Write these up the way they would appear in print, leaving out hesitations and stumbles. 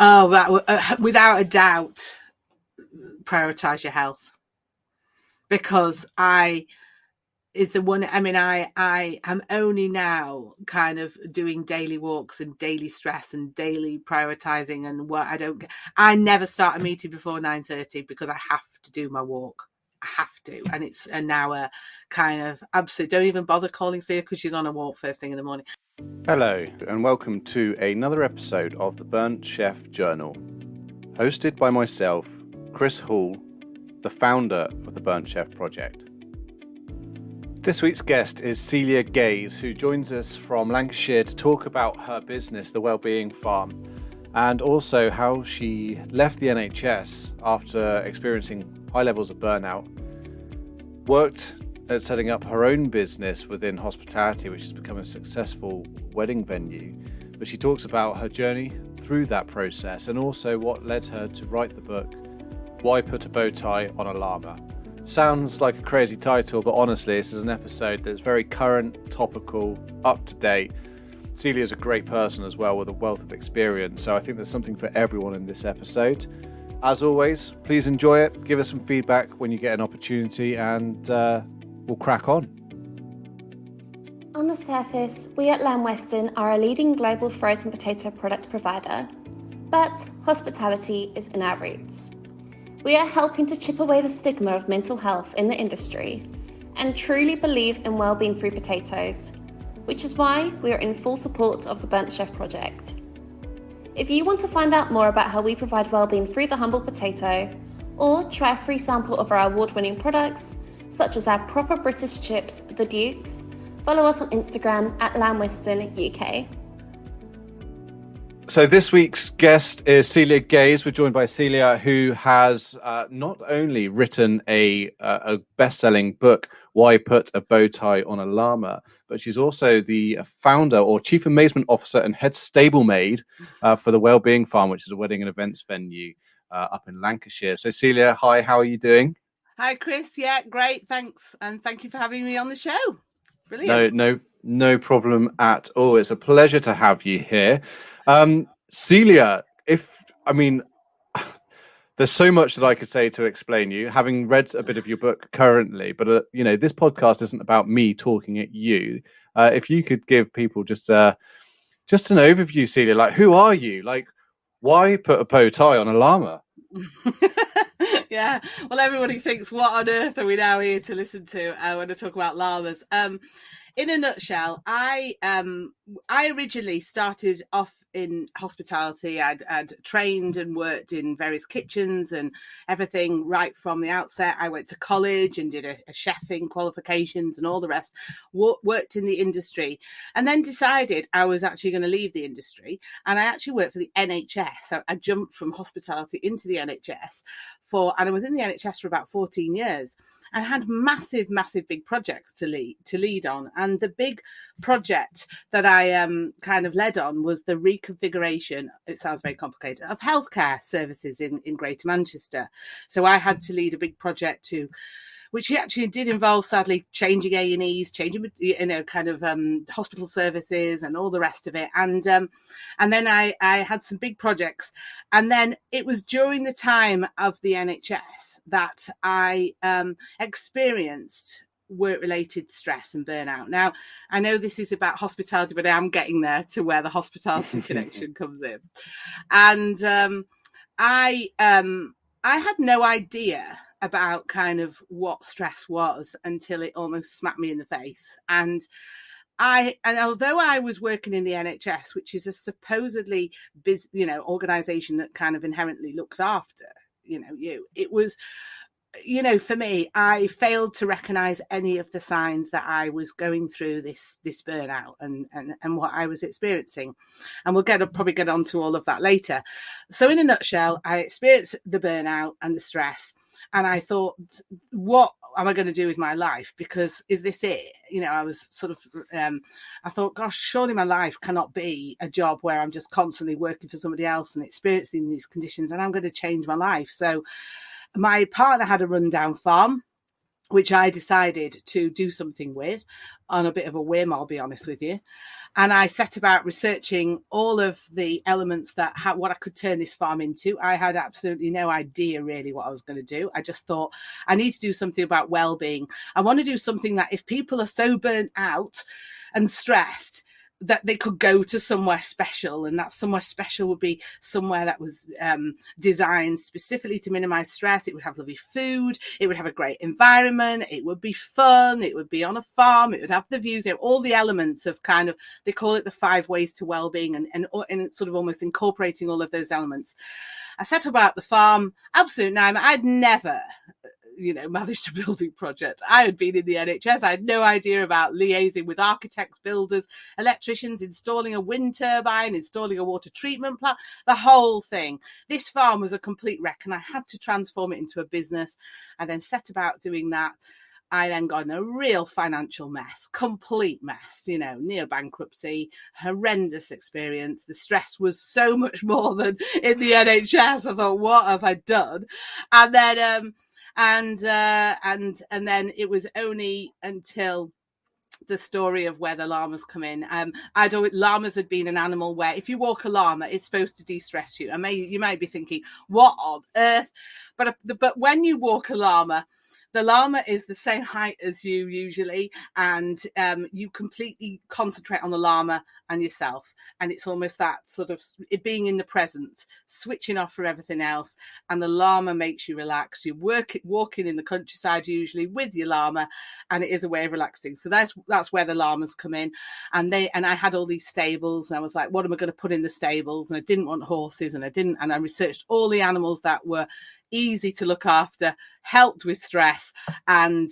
Oh, without a doubt, prioritize your health, because I am only now kind of doing daily walks and daily stress and daily prioritizing, and what I never start a meeting before 9:30 because I have to do my walk. I have to, and it's an hour kind of absolute. Don't even bother calling Celia because she's on a walk first thing in the morning. Hello, and welcome to another episode of the Burnt Chef Journal, hosted by myself, Chris Hall, the founder of the Burnt Chef Project. This week's guest is Celia Gaze, who joins us from Lancashire to talk about her business, the Wellbeing Farm, and also how she left the NHS after experiencing high levels of burnout, worked at setting up her own business within hospitality, which has become a successful wedding venue. But she talks about her journey through that process and also what led her to write the book, Why Put a Bow Tie on a Llama? Sounds like a crazy title, but honestly, this is an episode that's very current, topical, up to date. Celia is a great person as well with a wealth of experience, so I think there's something for everyone in this episode. As always, please enjoy it, give us some feedback when you get an opportunity, and we'll crack on. On the surface, we at Lamb Weston are a leading global frozen potato product provider, but hospitality is in our roots. We are helping to chip away the stigma of mental health in the industry and truly believe in well-being through potatoes, which is why we are in full support of the Burnt Chef Project. If you want to find out more about how we provide well-being through the humble potato, or try a free sample of our award-winning products, such as our proper British chips, the Dukes, follow us on Instagram at Lamb Weston UK. So this week's guest is Celia Gaze. We're joined by Celia, who has not only written a best-selling book, Why Put a Bow Tie on a Llama, but she's also the founder or chief amazement officer and head stablemate for the Wellbeing Farm, which is a wedding and events venue up in Lancashire. So Celia, hi, how are you doing? Hi, Chris. Yeah, great. Thanks. And thank you for having me on the show. Brilliant. No problem at all. It's a pleasure to have you here. Celia, there's so much that I could say to explain you, having read a bit of your book currently, but this podcast isn't about me talking at you. If you could give people just an overview, Celia, like, who are you? Like, why put a bow tie on a llama? Yeah, well, everybody thinks, what on earth are we now here to listen to when I talk about llamas? In a nutshell, I originally started off in hospitality. I'd trained and worked in various kitchens and everything right from the outset. I went to college and did a chefing qualifications and all the rest, worked in the industry, and then decided I was actually going to leave the industry. And I actually worked for the NHS. So I jumped from hospitality into the NHS and I was in the NHS for about 14 years. I had massive big projects to lead on. And the big project that I kind of led on was the reconfiguration, it sounds very complicated, of healthcare services in Greater Manchester. So I had to lead a big project which actually did involve, sadly, changing A&Es, changing, kind of hospital services and all the rest of it. And then I had some big projects. And then it was during the time of the NHS that I experienced work-related stress and burnout. Now, I know this is about hospitality, but I am getting there to where the hospitality connection comes in. And I had no idea about kind of what stress was until it almost smacked me in the face. And although I was working in the NHS, which is a supposedly organization that kind of inherently looks after it was, for me, I failed to recognize any of the signs that I was going through this burnout and what I was experiencing. And we'll probably get onto all of that later. So in a nutshell, I experienced the burnout and the stress. And I thought, what am I going to do with my life? Because is this it? I was sort of, I thought, gosh, surely my life cannot be a job where I'm just constantly working for somebody else and experiencing these conditions, and I'm going to change my life. So my partner had a rundown farm, which I decided to do something with on a bit of a whim, I'll be honest with you. And I set about researching all of the elements that what I could turn this farm into. I had absolutely no idea really what I was going to do. I just thought I need to do something about well-being. I want to do something that if people are so burnt out and stressed, that they could go to somewhere special, and that somewhere special would be somewhere that was designed specifically to minimize stress. It would have lovely food, it would have a great environment, it would be fun, it would be on a farm, it would have the views, all the elements of kind of, they call it the 5 ways to well-being, and sort of almost incorporating all of those elements. I set about the farm, absolute nightmare. I'd never managed a building project. I had been in the NHS. I had no idea about liaising with architects, builders, electricians, installing a wind turbine, installing a water treatment plant, the whole thing. This farm was a complete wreck, and I had to transform it into a business. I then set about doing that. I then got in a real financial mess, complete mess, near bankruptcy, horrendous experience. The stress was so much more than in the NHS. I thought, what have I done? And then, and then it was only until the story of where the llamas come in. Llamas had been an animal where if you walk a llama, it's supposed to de-stress you. You might be thinking, what on earth? But when you walk a llama, the llama is the same height as you usually, and you completely concentrate on the llama and yourself. And it's almost that sort of it being in the present, switching off for everything else. And the llama makes you relax. You're walking in the countryside usually with your llama, and it is a way of relaxing. So that's where the llamas come in. And I had all these stables, and I was like, what am I going to put in the stables? And I didn't want horses, and I researched all the animals that were easy to look after, helped with stress, and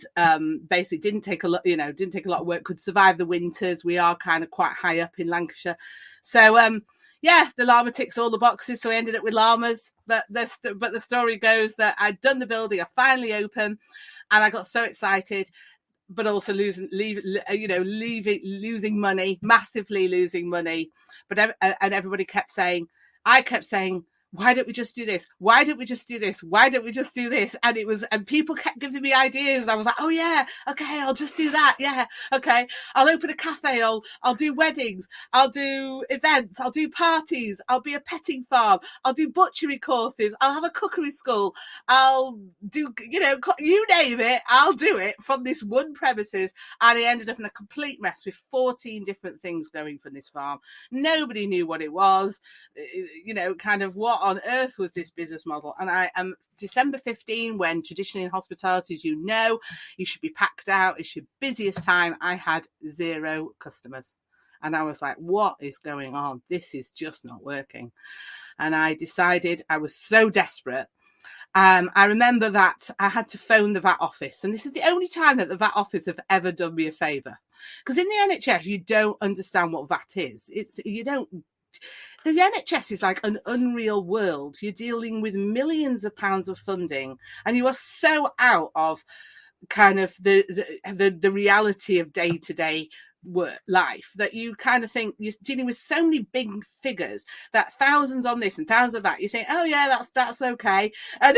basically didn't take a lot of work, could survive the winters. We are kind of quite high up in Lancashire. So the llama ticks all the boxes. So I ended up with llamas. But the story goes that I'd done the building, I finally opened, and I got so excited, but also losing money, massively losing money. But everybody kept saying, why don't we just do this? Why don't we just do this? Why don't we just do this? And people kept giving me ideas. I was like, oh yeah, okay, I'll just do that. Yeah, okay. I'll open a cafe. I'll do weddings. I'll do events. I'll do parties. I'll be a petting farm. I'll do butchery courses. I'll have a cookery school. I'll do, you name it. I'll do it from this one premises. And it ended up in a complete mess with 14 different things going from this farm. Nobody knew what it was, kind of what on earth was this business model. And I am December 15, when traditionally in hospitality, as you should be packed out. It's your busiest time. I had 0 customers, and I was like, what is going on? This is just not working. And I decided, I was so desperate. I remember that I had to phone the VAT office, and this is the only time that the VAT office have ever done me a favour, because in the NHS you don't understand what VAT is. The NHS is like an unreal world. You're dealing with millions of pounds of funding, and you are so out of kind of the reality of day-to-day work life that you kind of think you're dealing with so many big figures, that thousands on this and thousands of that. You think, oh yeah, that's okay, and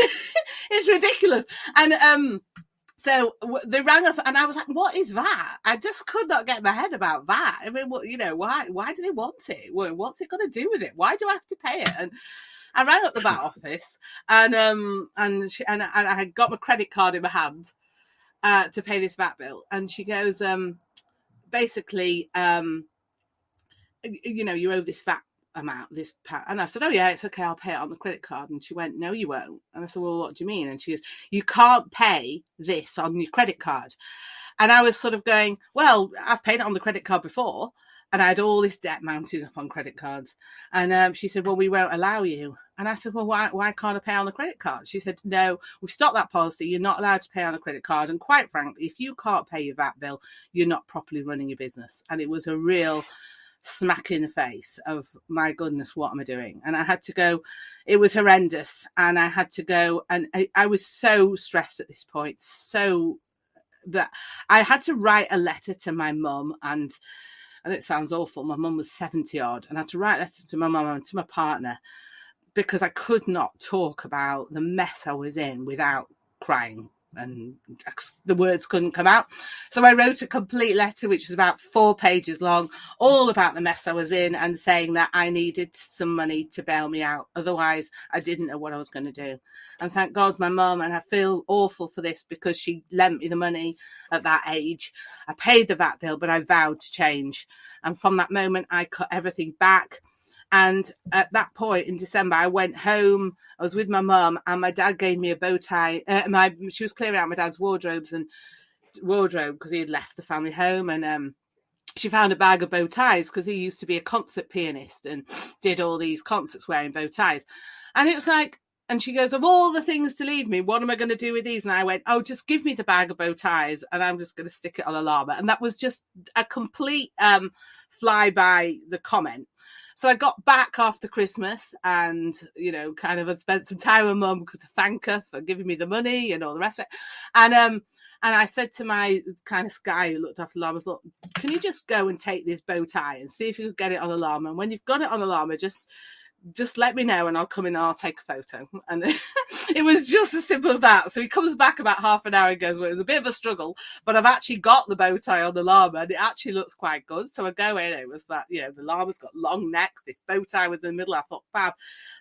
it's ridiculous. And so they rang up, and I was like, what is that? I just could not get my head about that. I mean, why do they want it? What's it going to do with it? Why do I have to pay it? And I rang up the VAT office, and I had got my credit card in my hand to pay this VAT bill. And she goes, basically, you owe this VAT amount, and I said, oh yeah, it's okay, I'll pay it on the credit card. And she went, no, you won't. And I said, well, what do you mean? And she goes, you can't pay this on your credit card. And I was sort of going, well, I've paid it on the credit card before, and I had all this debt mounting up on credit cards. And she said, well, we won't allow you. And I said, well, why can't I pay on the credit card? She said, no, we've stopped that policy. You're not allowed to pay on a credit card. And quite frankly, if you can't pay your VAT bill, you're not properly running your business. And it was a real smack in the face of, my goodness, what am I doing? And I had to go. It was horrendous. And I had to go. And I was so stressed at this point, so that I had to write a letter to my mum. And it sounds awful. My mum was 70 odd. And I had to write a letter to my mum and to my partner, because I could not talk about the mess I was in without crying. and the words couldn't come out. So I wrote a complete letter, which was about 4 pages long, all about the mess I was in, and saying that I needed some money to bail me out. Otherwise, I didn't know what I was going to do. And thank God my mum, and I feel awful for this because she lent me the money at that age. I paid the VAT bill, but I vowed to change. And from that moment, I cut everything back. And at that point in December, I went home. I was with my mum, and my dad gave me a bow tie. She was clearing out my dad's wardrobe because he had left the family home, and she found a bag of bow ties because he used to be a concert pianist and did all these concerts wearing bow ties. And it was like, and she goes, of all the things to leave me, what am I going to do with these? And I went, oh, just give me the bag of bow ties and I'm just going to stick it on a llama. And that was just a complete fly-by the comment. So I got back after Christmas and, kind of had spent some time with mum to thank her for giving me the money and all the rest of it. And I said to my kind of guy who looked after llamas, look, can you just go and take this bow tie and see if you can get it on a llama? And when you've got it on a llama, just let me know and I'll come in and I'll take a photo. And it was just as simple as that. So he comes back about half an hour and goes, well, it was a bit of a struggle, but I've actually got the bow tie on the llama and it actually looks quite good. So I go in, it was that, the llama's got long necks, this bow tie was in the middle. I thought, fab,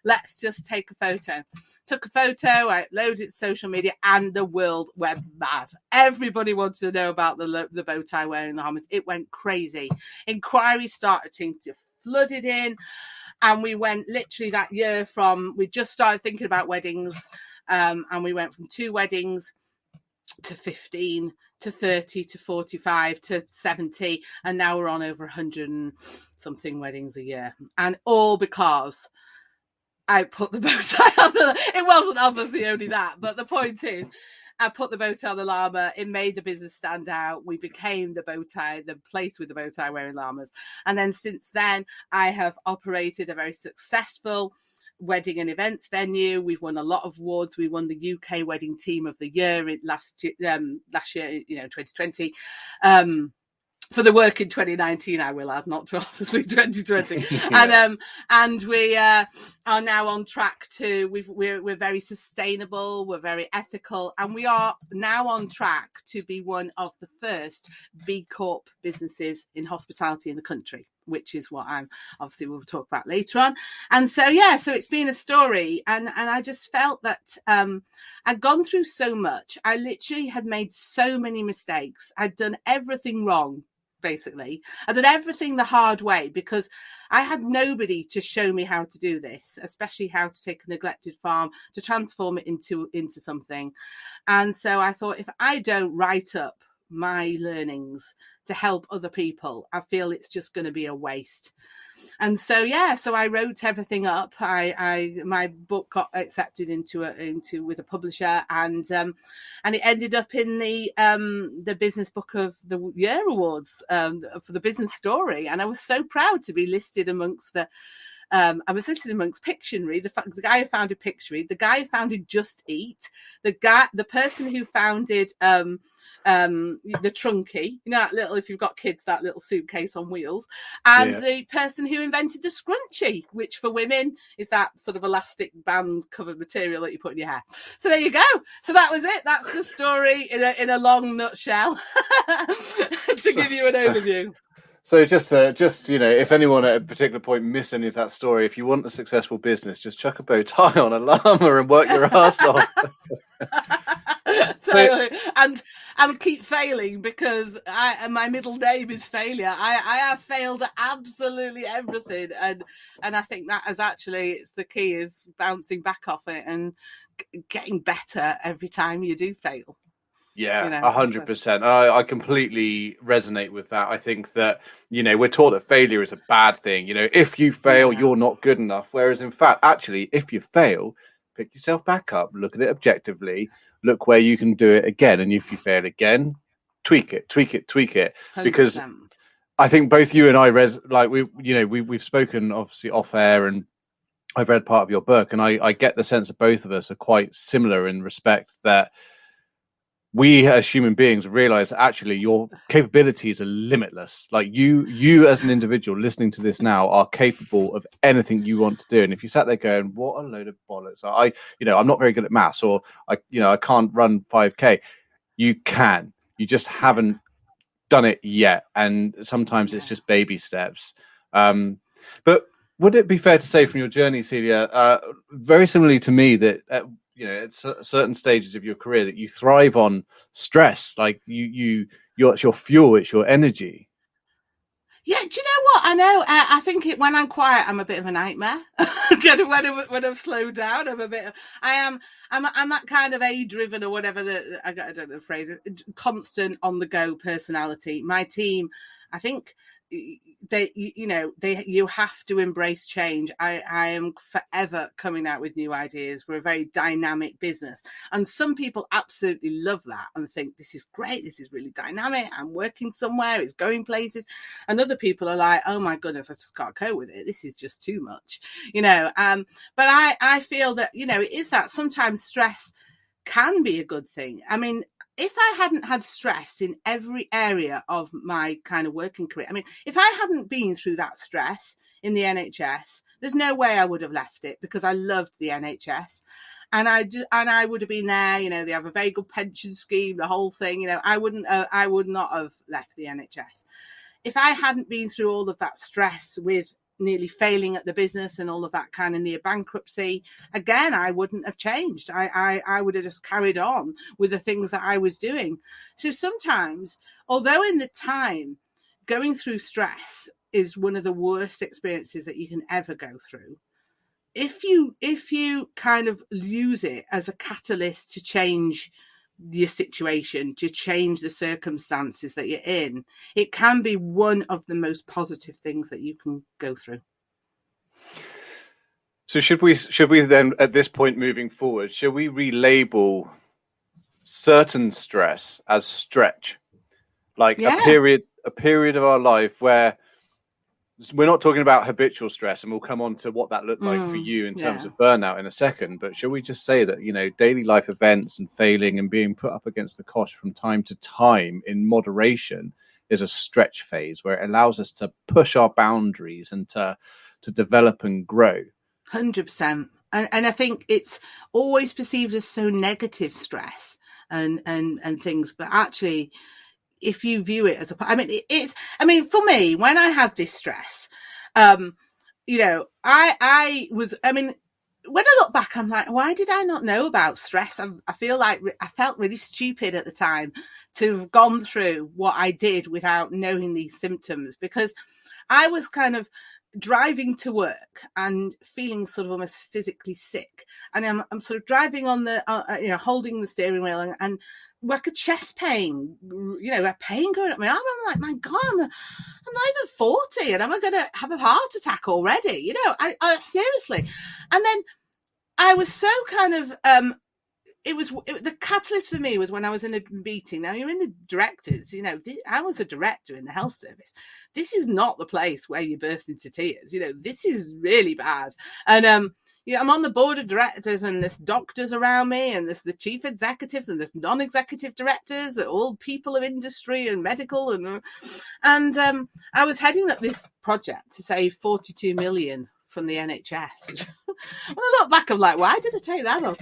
let's just take a photo. Took a photo, I uploaded it to social media and the world went mad. Everybody wanted to know about the bow tie wearing llamas. It went crazy. Inquiries started to flooded in. And we went literally that year we just started thinking about weddings, and we went from 2 weddings to 15 to 30 to 45 to 70. And now we're on over 100 and something weddings a year. And all because I put the bow tie on it wasn't obviously only that, but the point is, I put the bow tie on the llama. It made the business stand out. We became the place with the bow tie wearing llamas. And then since then, I have operated a very successful wedding and events venue. We've won a lot of awards. We won the UK Wedding Team of the Year last year, 2020. For the work in 2019, I will add, not to obviously 2020. Yeah. And we are now on track to, we're very sustainable, we're very ethical, and we are now on track to be one of the first BCORP businesses in hospitality in the country, which is what obviously we'll talk about later on. And so, so it's been a story. And I just felt that I'd gone through so much. I literally had made so many mistakes. I'd done everything wrong. Basically, I did everything the hard way because I had nobody to show me how to do this, especially how to take a neglected farm to transform it into something. And so I thought, if I don't write up my learnings to help other people, I feel it's just going to be a waste. And so so I wrote everything up. My book got accepted with a publisher, and it ended up in the Business Book of the Year awards for the business story. And I was so proud to be listed amongst I was listed amongst Pictionary, the guy who founded Pictionary, the guy who founded Just Eat, the person who founded the Trunky, that little, if you've got kids, that little suitcase on wheels, and the person who invented the Scrunchie, which for women is that sort of elastic band covered material that you put in your hair. So there you go. So that was it. That's the story in a long nutshell to give you an overview. So just if anyone at a particular point missed any of that story, if you want a successful business, just chuck a bow tie on a llama and work your ass off. And keep failing because my middle name is failure. I have failed at absolutely everything, and I think that is actually, it's the key, is bouncing back off it and getting better every time you do fail. Yeah, 100%. I completely resonate with that. I think that, we're taught that failure is a bad thing. If you fail, you're not good enough. Whereas in fact, actually, if you fail, pick yourself back up, look at it objectively, look where you can do it again. And if you fail again, tweak it. 100%. Because I think both you and I we've spoken obviously off air, and I've read part of your book, and I get the sense that both of us are quite similar in respect that we as human beings realize that actually your capabilities are limitless. Like you as an individual listening to this now are capable of anything you want to do. And if you sat there going, what a load of bollocks, I'm not very good at maths, or I can't run 5K. You can, you just haven't done it yet. And sometimes it's just baby steps. But would it be fair to say from your journey, Celia, very similarly to me, that at certain stages of your career that you thrive on stress, like it's your fuel, it's your energy? Yeah, do you know what? I know. I think when I'm quiet, I'm a bit of a nightmare. when I'm slowed down, I'm a bit. I'm that kind of A-driven or whatever I don't know the phrase. Constant on the go personality. My team, I think. You have to embrace change. I am forever coming out with new ideas. We're a very dynamic business, and some people absolutely love that and think this is great, this is really dynamic, I'm working somewhere, it's going places. And other people are like, oh my goodness, I just can't cope with it, this is just too much, but I feel that it is that sometimes stress can be a good thing. I mean, if I hadn't had stress in every area of my kind of working career, I mean, if I hadn't been through that stress in the NHS, there's no way I would have left it, because I loved the NHS. And I would have been there. They have a very good pension scheme, the whole thing. I would not have left the NHS if I hadn't been through all of that stress with nearly failing at the business and all of that kind of near bankruptcy. Again, I wouldn't have changed. I would have just carried on with the things that I was doing. So sometimes, although in the time, going through stress is one of the worst experiences that you can ever go through, if you kind of use it as a catalyst to change your situation, to change the circumstances that you're in, it can be one of the most positive things that you can go through. So should we then, at this point moving forward, should we relabel certain stress as stretch, like a period of our life where we're not talking about habitual stress, and we'll come on to what that looked like for you in terms of burnout in a second. But shall we just say that, daily life events and failing and being put up against the cosh from time to time in moderation is a stretch phase where it allows us to push our boundaries and to develop and grow? 100%. And I think it's always perceived as so negative, stress and things, but actually, if you view it as for me, when I had this stress, I mean, when I look back, I'm like, why did I not know about stress? I feel like I felt really stupid at the time to have gone through what I did without knowing these symptoms, because I was kind of driving to work and feeling sort of almost physically sick. And I'm sort of driving on the, holding the steering wheel and like a chest pain, a pain going up my arm. I'm like, my God, I'm not even 40 and I'm going to have a heart attack already. I seriously. And then I was so kind of, the catalyst for me was when I was in a meeting. Now, you're in the directors, I was a director in the health service. This is not the place where you burst into tears. This is really bad. And, I'm on the board of directors, and there's doctors around me, and there's the chief executives, and there's non-executive directors, all people of industry and medical. And I was heading up this project to save 42 million from the NHS. When I look back, I'm like, why did I take that on?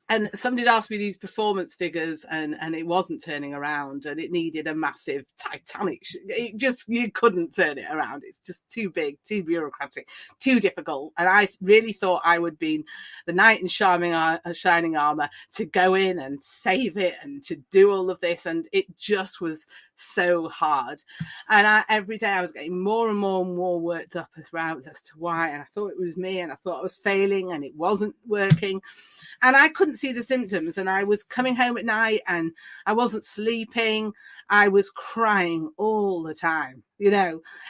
And somebody asked me these performance figures, and it wasn't turning around, and it needed a massive Titanic. You couldn't turn it around. It's just too big, too bureaucratic, too difficult. And I really thought I would be the knight in shining armor to go in and save it and to do all of this. And it just was so hard. And every day I was getting more and more and more worked up as to why. And I thought it was me, and I thought I was failing, and it wasn't working. And I couldn't see the symptoms, and I was coming home at night and I wasn't sleeping. I was crying all the time.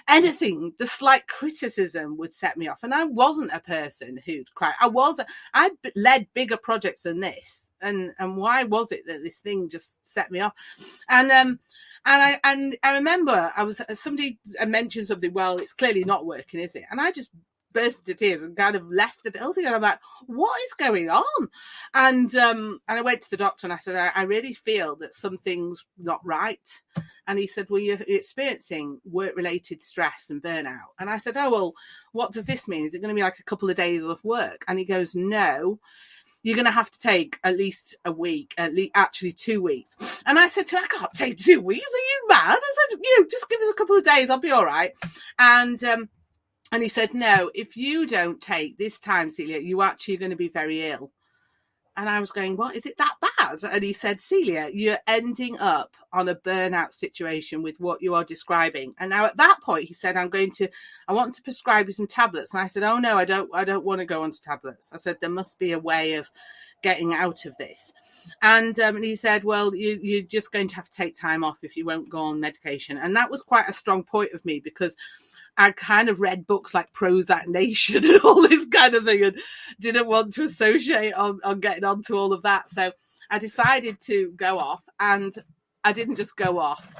Anything, the slight criticism would set me off. And I wasn't a person who'd cry. I led bigger projects than this. And why was it that this thing just set me off? And I remember somebody mentioned something, well, it's clearly not working, is it? And I just burst into tears and kind of left the building. And I'm like, what is going on? And I went to the doctor and I said, I really feel that something's not right. And he said, well, you're experiencing work-related stress and burnout. And I said, oh, well, what does this mean? Is it going to be like a couple of days of work? And he goes, no, you're going to have to take at least a week, actually 2 weeks. And I said to him, I can't take 2 weeks. Are you mad? I said, just give us a couple of days. I'll be all right. And he said, no, if you don't take this time, Celia, you're actually going to be very ill. And I was going, what, is it that bad? And he said, Celia, you're ending up on a burnout situation with what you are describing. And now at that point, he said, I want to prescribe you some tablets. And I said, oh no, I don't want to go onto tablets. I said, there must be a way of getting out of this. And he said, well, you're just going to have to take time off if you won't go on medication. And that was quite a strong point of me, because I kind of read books like Prozac Nation and all this kind of thing and didn't want to associate on getting onto all of that. So I decided to go off, and I didn't just go off.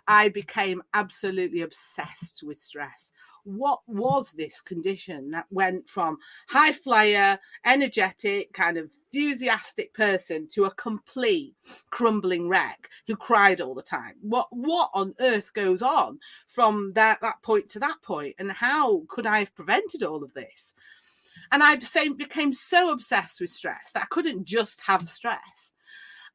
I became absolutely obsessed with stress. What was this condition that went from high flyer, energetic, kind of enthusiastic person to a complete crumbling wreck who cried all the time? What on earth goes on from that point to that point? And how could I have prevented all of this? And I became so obsessed with stress that I couldn't just have stress.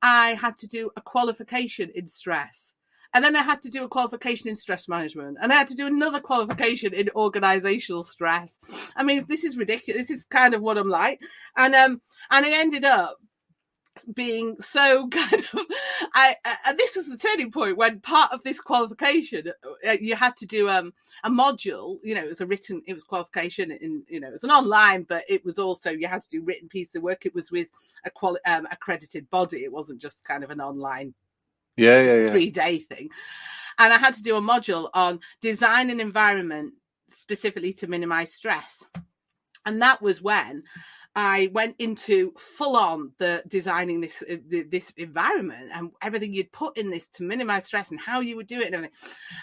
I had to do a qualification in stress. And then I had to do a qualification in stress management. And I had to do another qualification in organizational stress. I mean, this is ridiculous. This is kind of what I'm like. And I ended up being so kind of, and this is the turning point when part of this qualification, you had to do a module, it was qualification in, it was an online, but it was also, you had to do written piece of work. It was with accredited body. It wasn't just kind of an online 3-day thing. And I had to do a module on design an environment specifically to minimize stress. And that was when I went into full on the designing this environment and everything you'd put in this to minimize stress and how you would do it and everything.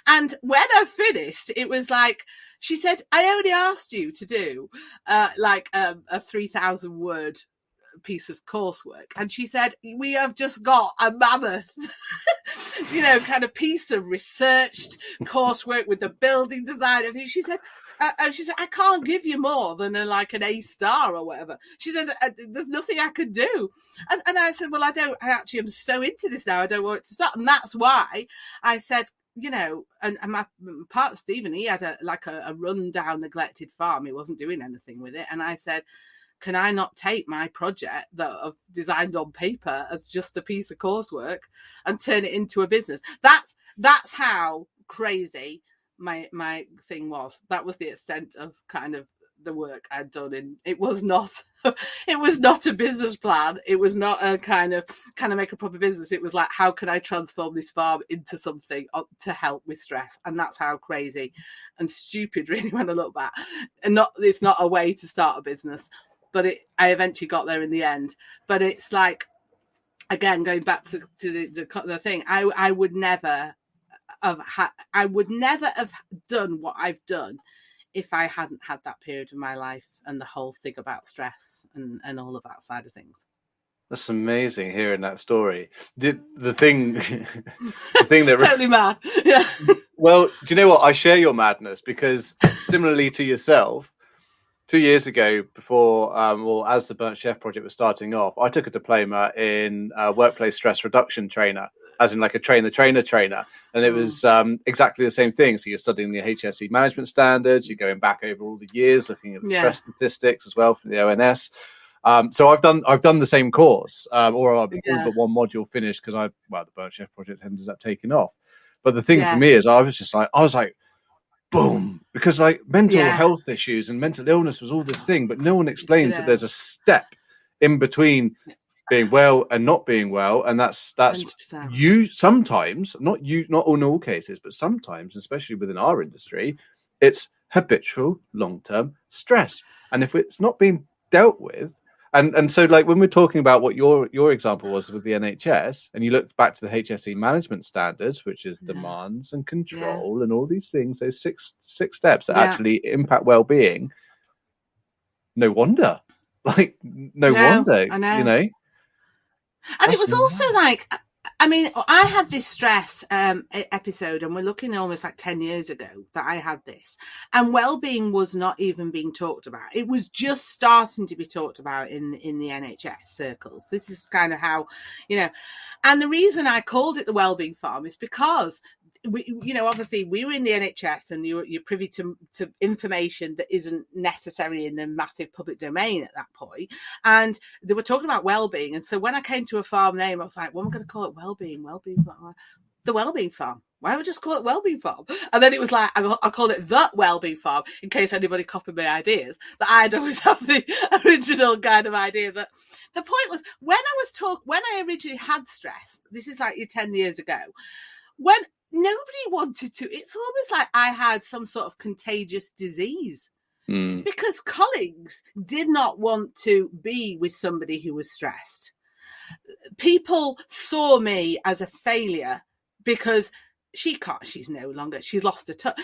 And when I finished, it was like, she said, I only asked you to do a 3,000 word piece of coursework. And she said, we have just got a mammoth kind of piece of researched coursework with the building design. She said, I can't give you more than an A star or whatever. She said, there's nothing I could do. And I said, well, I actually am so into this now, I don't want it to stop. And that's why I said, and my partner, Stephen, he had a rundown, neglected farm. He wasn't doing anything with it. And I said, can I not take my project that I've designed on paper as just a piece of coursework and turn it into a business? That's how crazy my thing was. That was the extent of kind of the work I'd done. And it was not a business plan. It was not a kind of, can I make a proper business? It was like, how can I transform this farm into something to help with stress? And that's how crazy and stupid really when I look back. And it's not a way to start a business. But I eventually got there in the end. But it's like, again, going back to the thing, I would never have done what I've done if I hadn't had that period of my life and the whole thing about stress and all of that side of things. That's amazing hearing that story. The thing that totally mad. Yeah. Well, do you know what? I share your madness, because similarly to yourself, 2 years ago, before, as the Burnt Chef project was starting off, I took a diploma in workplace stress reduction trainer, as in like a trainer. And it was exactly the same thing. So you're studying the HSE management standards, you're going back over all the years, looking at the stress statistics as well from the ONS. So I've done the same course, or all but one module finished, because the Burnt Chef project ended up taking off. But the thing for me is, I was like, boom, because mental health issues and mental illness was all this thing, but no one explains that there's a step in between being well and not being well, and that's 100%. You sometimes, not in all cases, but sometimes, especially within our industry, it's habitual long-term stress, and if it's not being dealt with, and so when we're talking about what your example was with the NHS, and you looked back to the HSE management standards, which is demands and control and all these things, those six steps that actually impact well-being, no wonder. Like, no wonder, I know. you know. And it was also like, I mean, I had this stress episode, and we're looking almost like 10 years ago that I had this. And well-being was not even being talked about. It was just starting to be talked about in the NHS circles. This is kind of how, you know, and the reason I called it the Wellbeing Farm is because obviously we were in the NHS, and you're privy to information that isn't necessarily in the massive public domain at that point. And they were talking about well-being. And so when I came to a farm name, I was like, what am I going to call it? Wellbeing, the Wellbeing Farm. Why would I just call it Wellbeing Farm? And then it was like, I called it the Wellbeing Farm in case anybody copied my ideas. But I'd always have the original kind of idea. But the point was, when I originally had stress, this is like 10 years ago, when nobody wanted to, it's almost like I had some sort of contagious disease, because colleagues did not want to be with somebody who was stressed. People saw me as a failure because she's no longer, she's lost her touch.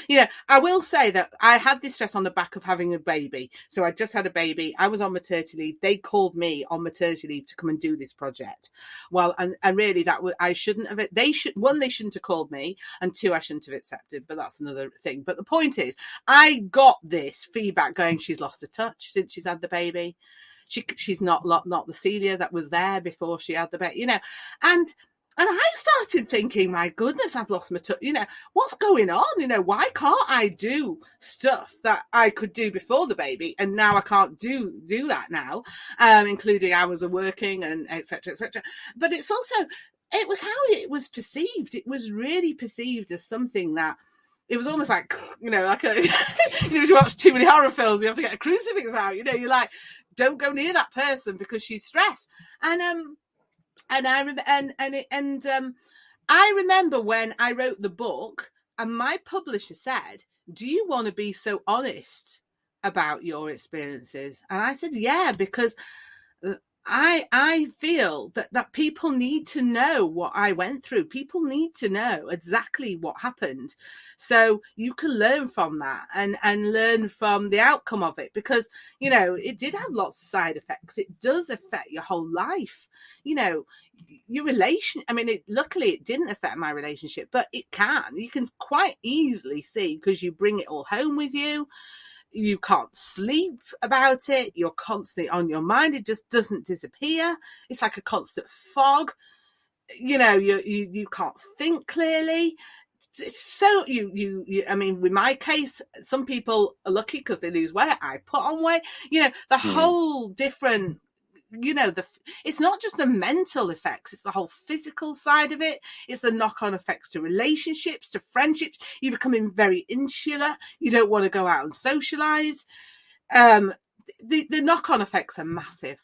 I will say that I had this stress on the back of having a baby. So I just had a baby. I was on maternity leave. They called me on maternity leave to come and do this project. Well, and really I shouldn't have it. They shouldn't have called me, and two, I shouldn't have accepted, but that's another thing. But the point is, I got this feedback going, she's lost her touch since she's had the baby. She's not the Celia that was there before she had the baby, And I started thinking, my goodness, I've lost my touch. What's going on? Why can't I do stuff that I could do before the baby? And now I can't do that now, including hours of working and et cetera, et cetera. But it's also, it was how it was perceived. It was really perceived as something that, it was almost like, like if you watch too many horror films, you have to get a crucifix out. You're like, don't go near that person because she's stressed. And I remember when I wrote the book, and my publisher said, do you want to be so honest about your experiences? And I said, yeah, because I feel that people need to know what I went through. People need to know exactly what happened, so you can learn from that and learn from the outcome of it, because it did have lots of side effects. It does affect your whole life, your relation. I mean, luckily it didn't affect my relationship, but you can quite easily see, because you bring it all home with you. You can't sleep about it. You're constantly on your mind. It just doesn't disappear. It's like a constant fog. You can't think clearly. So I mean, with my case, some people are lucky because they lose weight. I put on weight. The whole different. It's not just the mental effects, it's the whole physical side of it. It's the knock-on effects to relationships, to friendships. You're becoming very insular. You don't want to go out and socialize. The knock-on effects are massive.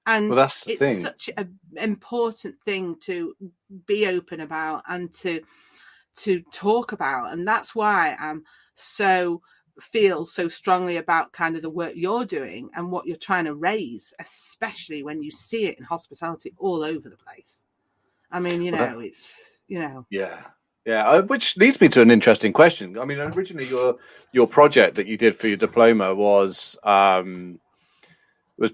And it's such an important thing to be open about and to talk about. And that's why I'm feel so strongly about kind of the work you're doing and what you're trying to raise, especially when you see it in hospitality all over the place. I mean, it's yeah, which leads me to an interesting question. I mean, originally your project that you did for your diploma was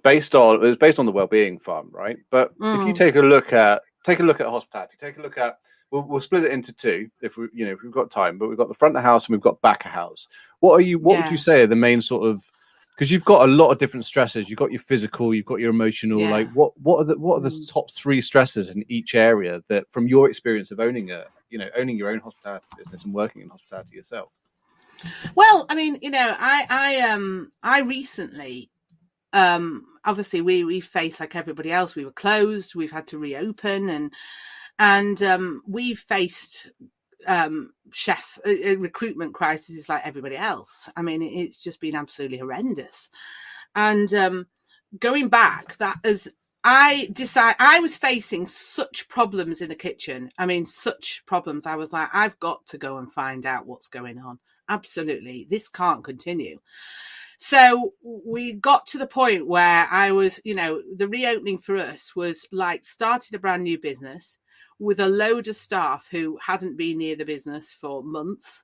based on the Wellbeing Farm, right? But if you take a look at hospitality, take a look at, we'll split it into two if we've got time, but we've got the front of house and we've got back of house. What would you say are the main sort of, because you've got a lot of different stresses. You've got your physical, you've got your emotional. Yeah. Like what are the top three stresses in each area that, from your experience of owning your own hospitality business and working in hospitality yourself? Well, I mean, I recently, obviously we faced, like everybody else, we were closed. We've had to reopen, and we've faced chef recruitment crises like everybody else. I mean, it's just been absolutely horrendous. And going back, I was facing such problems in the kitchen. I mean, such problems. I was like, I've got to go and find out what's going on. Absolutely, this can't continue. So we got to the point where I was, the reopening for us was like starting a brand new business with a load of staff who hadn't been near the business for months.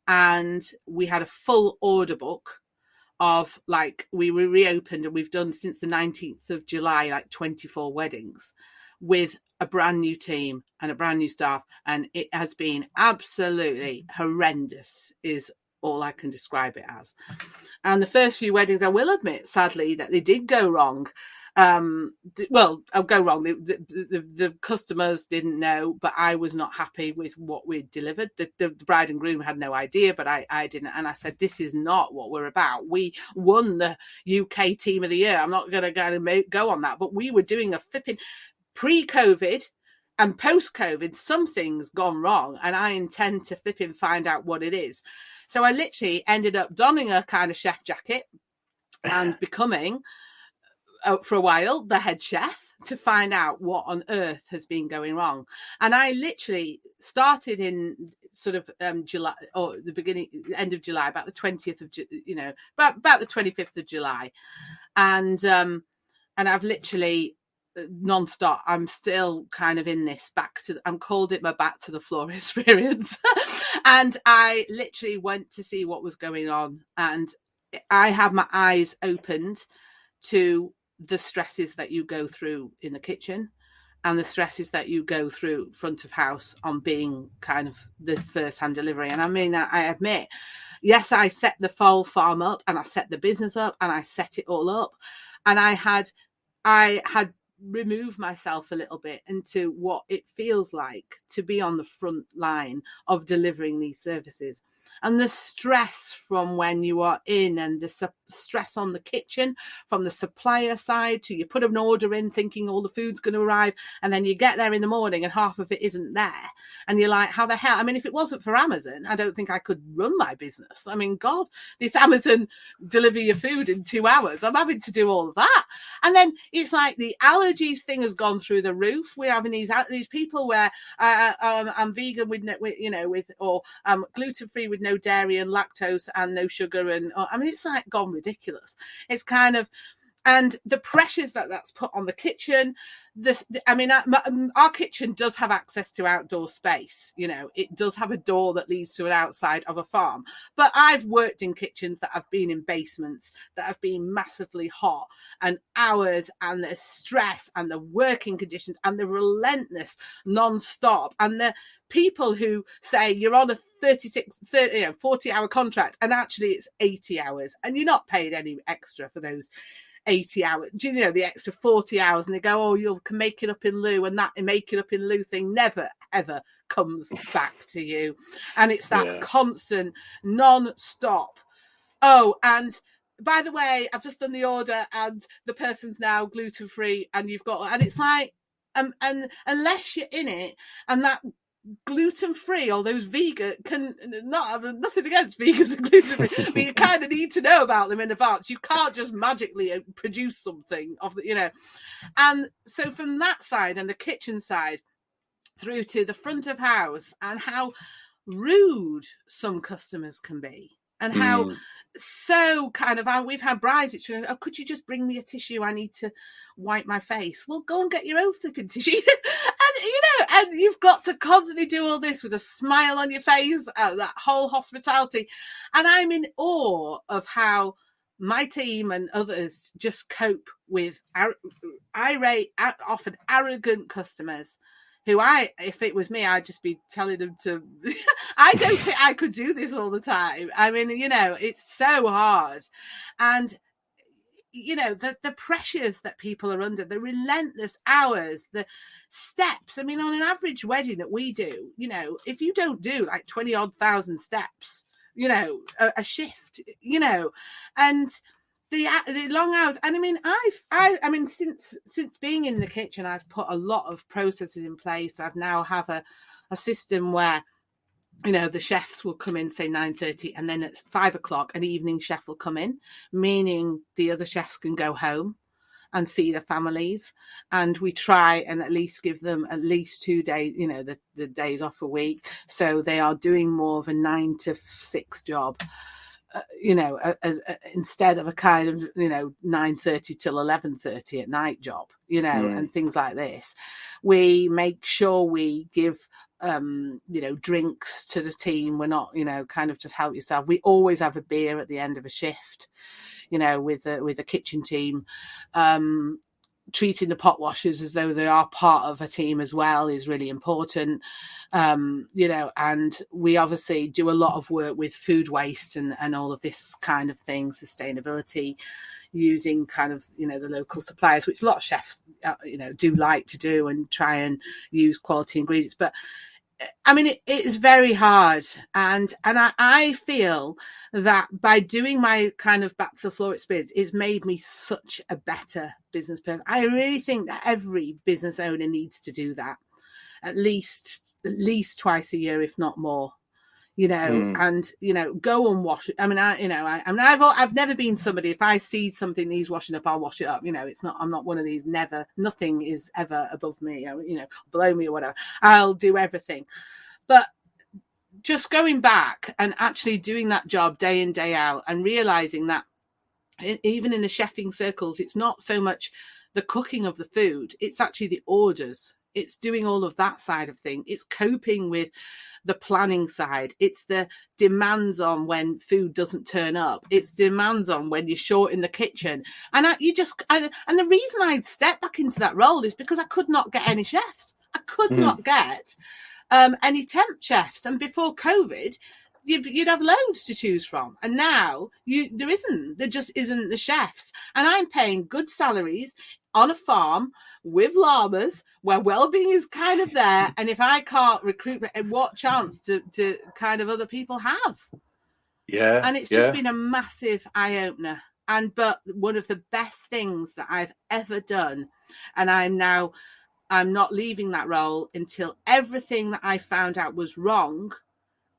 And we had a full order book of like, we were reopened and we've done since the 19th of July, like 24 weddings with a brand new team and a brand new staff. And it has been absolutely horrendous is all I can describe it as. And the first few weddings, I will admit, sadly, that they did go wrong. Well, I'll go wrong. The customers didn't know, but I was not happy with what we delivered. The bride and groom had no idea, but I didn't. And I said, this is not what we're about. We won the UK Team of the Year. I'm not going to go on that, but we were doing a flipping pre-COVID and post-COVID. Something's gone wrong, and I intend to flipping find out what it is. So I literally ended up donning a kind of chef jacket and becoming, for a while, the head chef to find out what on earth has been going wrong. And I literally started in sort of July, or the end of July, about the 20th of, about the 25th of July. And I've literally non-stop, I'm still kind of in this I'm called it my back to the floor experience. And I literally went to see what was going on. And I have my eyes opened to the stresses that you go through in the kitchen and the stresses that you go through front of house on being kind of the first-hand delivery. And I mean, I admit, yes, I set the full farm up and I set the business up and I set it all up. And I had remove myself a little bit into what it feels like to be on the front line of delivering these services, and the stress from when you are in, and the stress on the kitchen from the supplier side to you put an order in thinking all the food's going to arrive, and then you get there in the morning and half of it isn't there, and you're like, how the hell? I mean, if it wasn't for Amazon, I don't think I could run my business. I mean, God, this Amazon deliver your food in 2 hours, I'm having to do all of that. And then it's like the allergies thing has gone through the roof. We're having these people where I'm vegan with or gluten free with no dairy and lactose and no sugar, and I mean, it's like gone ridiculous. It's kind of, and the pressures that's put on the kitchen. Our kitchen does have access to outdoor space. It does have a door that leads to an outside of a farm. But I've worked in kitchens that have been in basements that have been massively hot, and hours, and the stress and the working conditions and the relentless non-stop, and the people who say you're on a 40-hour contract and actually it's 80 hours and you're not paid any extra for those 80 hours. Do you know the extra 40 hours? And they go, oh, you can make it up in lieu, and that make it up in lieu thing never ever comes back to you. And it's that constant non-stop. Oh, and by the way, I've just done the order and the person's now gluten-free, and it's like, and unless you're in it, and that gluten-free, or those vegan, can not have nothing against vegans and gluten-free, but you kind of need to know about them in advance. You can't just magically produce something and so from that side and the kitchen side through to the front of house, and how rude some customers can be, and how so kind of, we've had brides which are, oh, could you just bring me a tissue? I need to wipe my face. Well, go and get your own flipping tissue. And you've got to constantly do all this with a smile on your face, that whole hospitality. And I'm in awe of how my team and others just cope with irate, often arrogant customers who if it was me, I'd just be telling them to, I don't think I could do this all the time. I mean, it's so hard. And, the pressures that people are under, the relentless hours, the steps. I mean, on an average wedding that we do, if you don't do like 20,000 steps, a shift, and the long hours. And I mean, since being in the kitchen, I've put a lot of processes in place. I've now have a system where, the chefs will come in, say 9:30, and then at 5:00, an evening chef will come in, meaning the other chefs can go home and see their families. And we try and at least give them at least 2 days, the days off a week. So they are doing more of a 9 to 6 job. As instead of a kind of 9:30 till 11:30 at night job, and things like this. We make sure we give drinks to the team. We're not kind of just help yourself. We always have a beer at the end of a shift. with the kitchen team. Treating the pot washers as though they are part of a team as well is really important. And we obviously do a lot of work with food waste and all of this kind of thing, sustainability, using kind of, the local suppliers, which a lot of chefs, do like to do and try and use quality ingredients. But I mean, it is very hard. And I feel that by doing my kind of back to the floor experience, it's made me such a better business person. I really think that every business owner needs to do that at least twice a year, if not more. And go and wash it. I mean, I've never been somebody, if I see something needs washing up, I'll wash it up. I'm not one of these nothing is ever above me, below me or whatever. I'll do everything. But just going back and actually doing that job day in, day out, and realizing that even in the chefing circles, it's not so much the cooking of the food, it's actually the orders. It's doing all of that side of thing. It's coping with the planning side. It's the demands on when food doesn't turn up. It's demands on when you're short in the kitchen. And the reason I stepped back into that role is because I could not get any chefs. I could not get any temp chefs. And before COVID, you'd have loads to choose from. And now there just isn't the chefs. And I'm paying good salaries on a farm with llamas where wellbeing is kind of there. And if I can't recruit, what chance to kind of other people have? Yeah. And it's just been a massive eye-opener. But one of the best things that I've ever done, and I'm not leaving that role until everything that I found out was wrong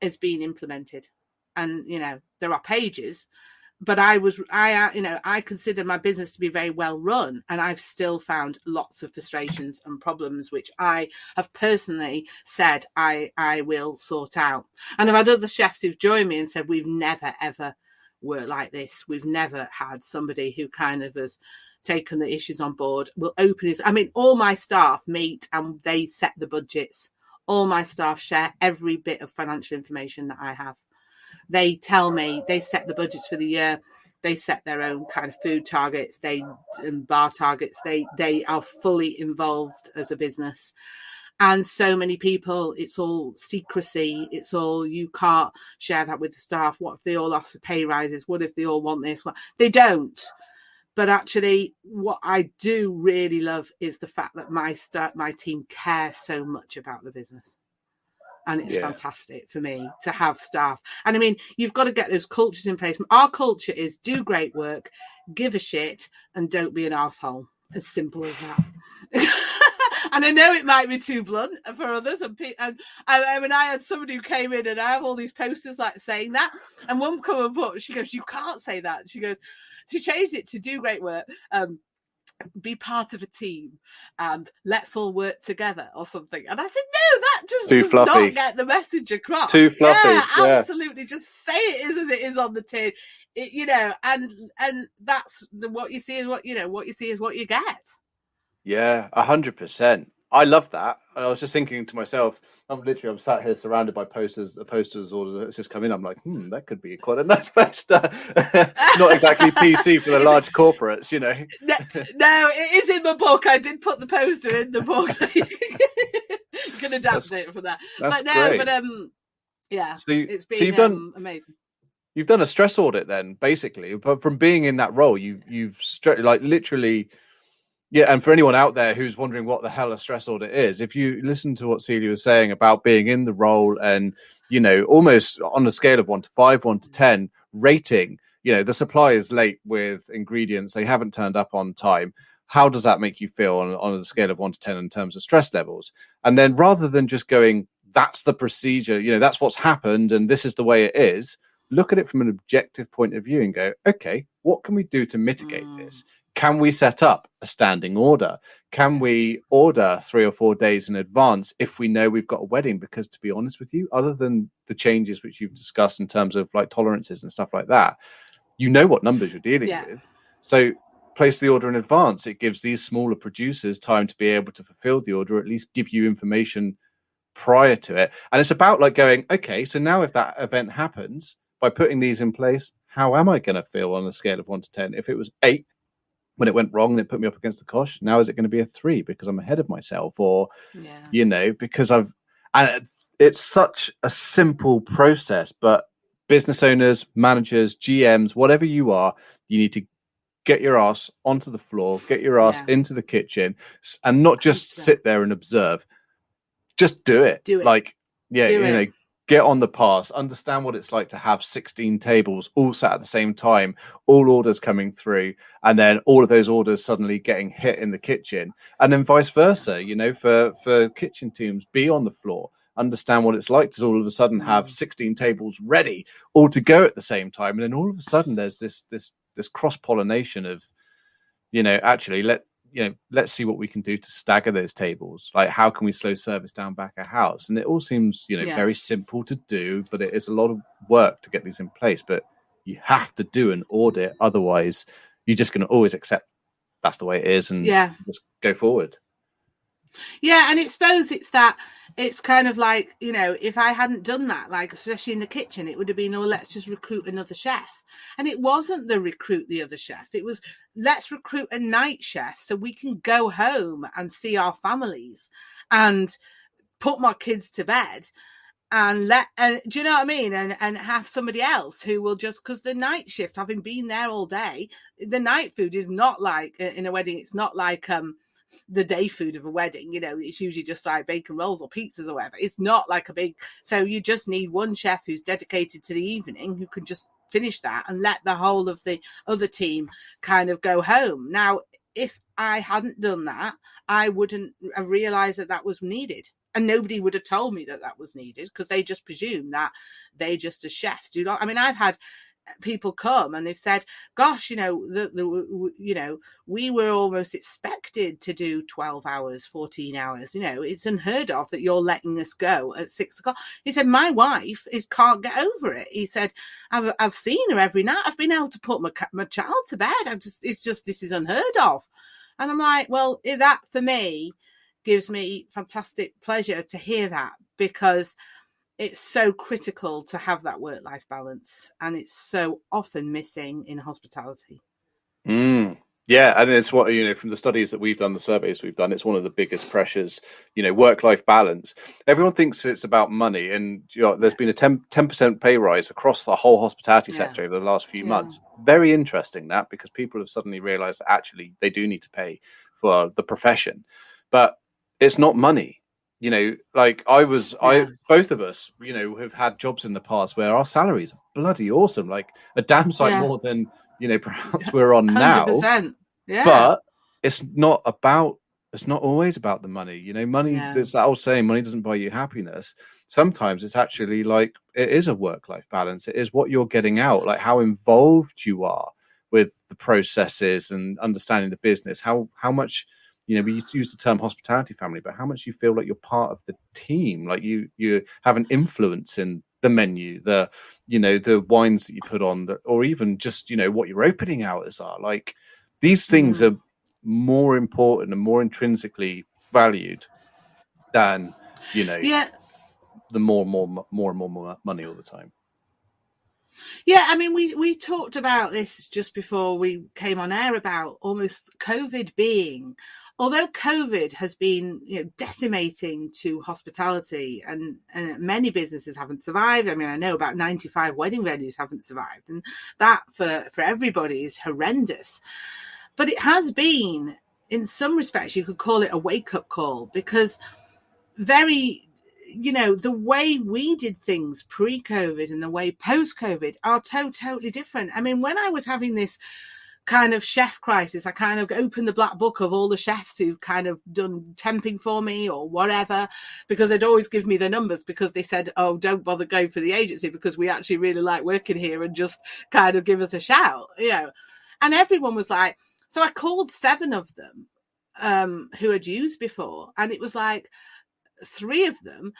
has been implemented. And, there are pages, but I consider my business to be very well run, and I've still found lots of frustrations and problems, which I have personally said I will sort out. And I've had other chefs who've joined me and said, we've never, ever worked like this. We've never had somebody who kind of has taken the issues on board. Will open his, all my staff meet and they set the budgets. All my staff share every bit of financial information that I have. They tell me, they set the budgets for the year. They set their own kind of food targets, and bar targets. They are fully involved as a business. And so many people, it's all secrecy. It's all, you can't share that with the staff. What if they all ask for pay rises? What if they all want this? Well, they don't. But actually, what I do really love is the fact that my team cares so much about the business. And it's fantastic for me to have staff. And you've got to get those cultures in place. Our culture is do great work, give a shit, and don't be an arsehole. As simple as that. And I know it might be too blunt for others. And I had somebody who came in, and I have all these posters like saying that. And one come and put, she goes, you can't say that. She goes, she changed it to do great work. Be part of a team and let's all work together or something. And I said, no, that just does not get the message across. Too fluffy. Yeah, absolutely. Just say it is as it is on the tin. And that's what you see is what you see is what you get. Yeah, 100%. I love that. I was just thinking to myself, I'm sat here surrounded by posters orders that's just come in. I'm like, that could be quite a nice poster. Not exactly PC for the large corporates, No, it is in my book. I did put the poster in the book. You can adapt it from that. That's great. Yeah. It's been amazing. You've done a stress audit then, basically. But from being in that role, you've literally. Yeah, and for anyone out there who's wondering what the hell a stress audit is, if you listen to what Celia was saying about being in the role and, almost on a scale of 1 to 5, 1 to 10, rating, the supplier is late with ingredients, they haven't turned up on time. How does that make you feel on a scale of 1 to 10 in terms of stress levels? And then rather than just going, that's the procedure, that's what's happened and this is the way it is, look at it from an objective point of view and go, okay, what can we do to mitigate this? Can we set up a standing order? Can we order 3 or 4 days in advance if we know we've got a wedding? Because to be honest with you, other than the changes which you've discussed in terms of like tolerances and stuff like that, what numbers you're dealing with. So place the order in advance. It gives these smaller producers time to be able to fulfill the order, or at least give you information prior to it. And it's about like going, okay, so now if that event happens, by putting these in place, how am I going to feel on a scale of 1 to 10? If it was 8 when it went wrong and it put me up against the cosh, now is it going to be a 3 because I'm ahead of myself, or because and it's such a simple process, but business owners, managers, GMs, whatever you are, you need to get your ass onto the floor, get your ass into the kitchen, and not just 100%. Sit there and observe. Just do it. Like, get on the pass, understand what it's like to have 16 tables all sat at the same time, all orders coming through, and then all of those orders suddenly getting hit in the kitchen, and then vice versa, for kitchen teams, be on the floor, understand what it's like to all of a sudden have 16 tables ready all to go at the same time. And then all of a sudden there's this cross-pollination of, actually let's see what we can do to stagger those tables. Like, how can we slow service down back a house? And it all seems, very simple to do, but it is a lot of work to get these in place. But you have to do an audit. Otherwise, you're just going to always accept that's the way it is and just go forward. Yeah, and I suppose it's kind of like, if I hadn't done that, like especially in the kitchen, it would have been, let's just recruit another chef. And it wasn't recruit the other chef. It was, let's recruit a night chef so we can go home and see our families and put my kids to bed and do you know what I mean? And have somebody else who will just, because the night shift, having been there all day, the night food is not like in a wedding. It's not like, the day food of a wedding, it's usually just like bacon rolls or pizzas or whatever. It's not like so you just need one chef who's dedicated to the evening who can just finish that and let the whole of the other team kind of go home. Now, if I hadn't done that, I wouldn't have realized that was needed. And nobody would have told me that was needed, because they just presume that they just as chefs do not. I mean, I've had people come and they've said, gosh, we were almost expected to do 12 hours, 14 hours. It's unheard of that you're letting us go at 6 o'clock. He said, my wife can't get over it. He said, I've seen her every night. I've been able to put my child to bed. This is unheard of. And I'm like, well, that for me gives me fantastic pleasure to hear that, because it's so critical to have that work-life balance, and it's so often missing in hospitality. Yeah, and it's what, from the studies that we've done, the surveys we've done, it's one of the biggest pressures, work-life balance. Everyone thinks it's about money, and there's been a 10% pay rise across the whole hospitality sector over the last few months. Very interesting, that, because people have suddenly realized that actually they do need to pay for the profession. But it's not money. Like both of us, have had jobs in the past where our salaries are bloody awesome, like a damn sight more than, perhaps we're on 100%. Now. Yeah. But it's not always about the money. Money, there's that old saying, money doesn't buy you happiness. Sometimes it's actually like, it is a work-life balance. It is what you're getting out, like how involved you are with the processes and understanding the business, how much, we use the term hospitality family, but how much you feel like you're part of the team, like you have an influence in the menu, the wines that you put on, or even just, what your opening hours are. Like, these things are more important and more intrinsically valued than, the more and more money all the time. Yeah, I mean, we talked about this just before we came on air about almost COVID being, although COVID has been decimating to hospitality, and many businesses haven't survived. I mean, I know about 95 wedding venues haven't survived, and that for everybody is horrendous. But it has been, in some respects, you could call it a wake-up call, because the way we did things pre-COVID and the way post-COVID are totally different. I mean, when I was having this kind of chef crisis, I kind of opened the black book of all the chefs who've kind of done temping for me or whatever, because they'd always give me the numbers, because they said, oh, don't bother going for the agency, because we actually really like working here, and just kind of give us a shout, And everyone was like, so I called 7 of them who had used before, and it was like, 3 of them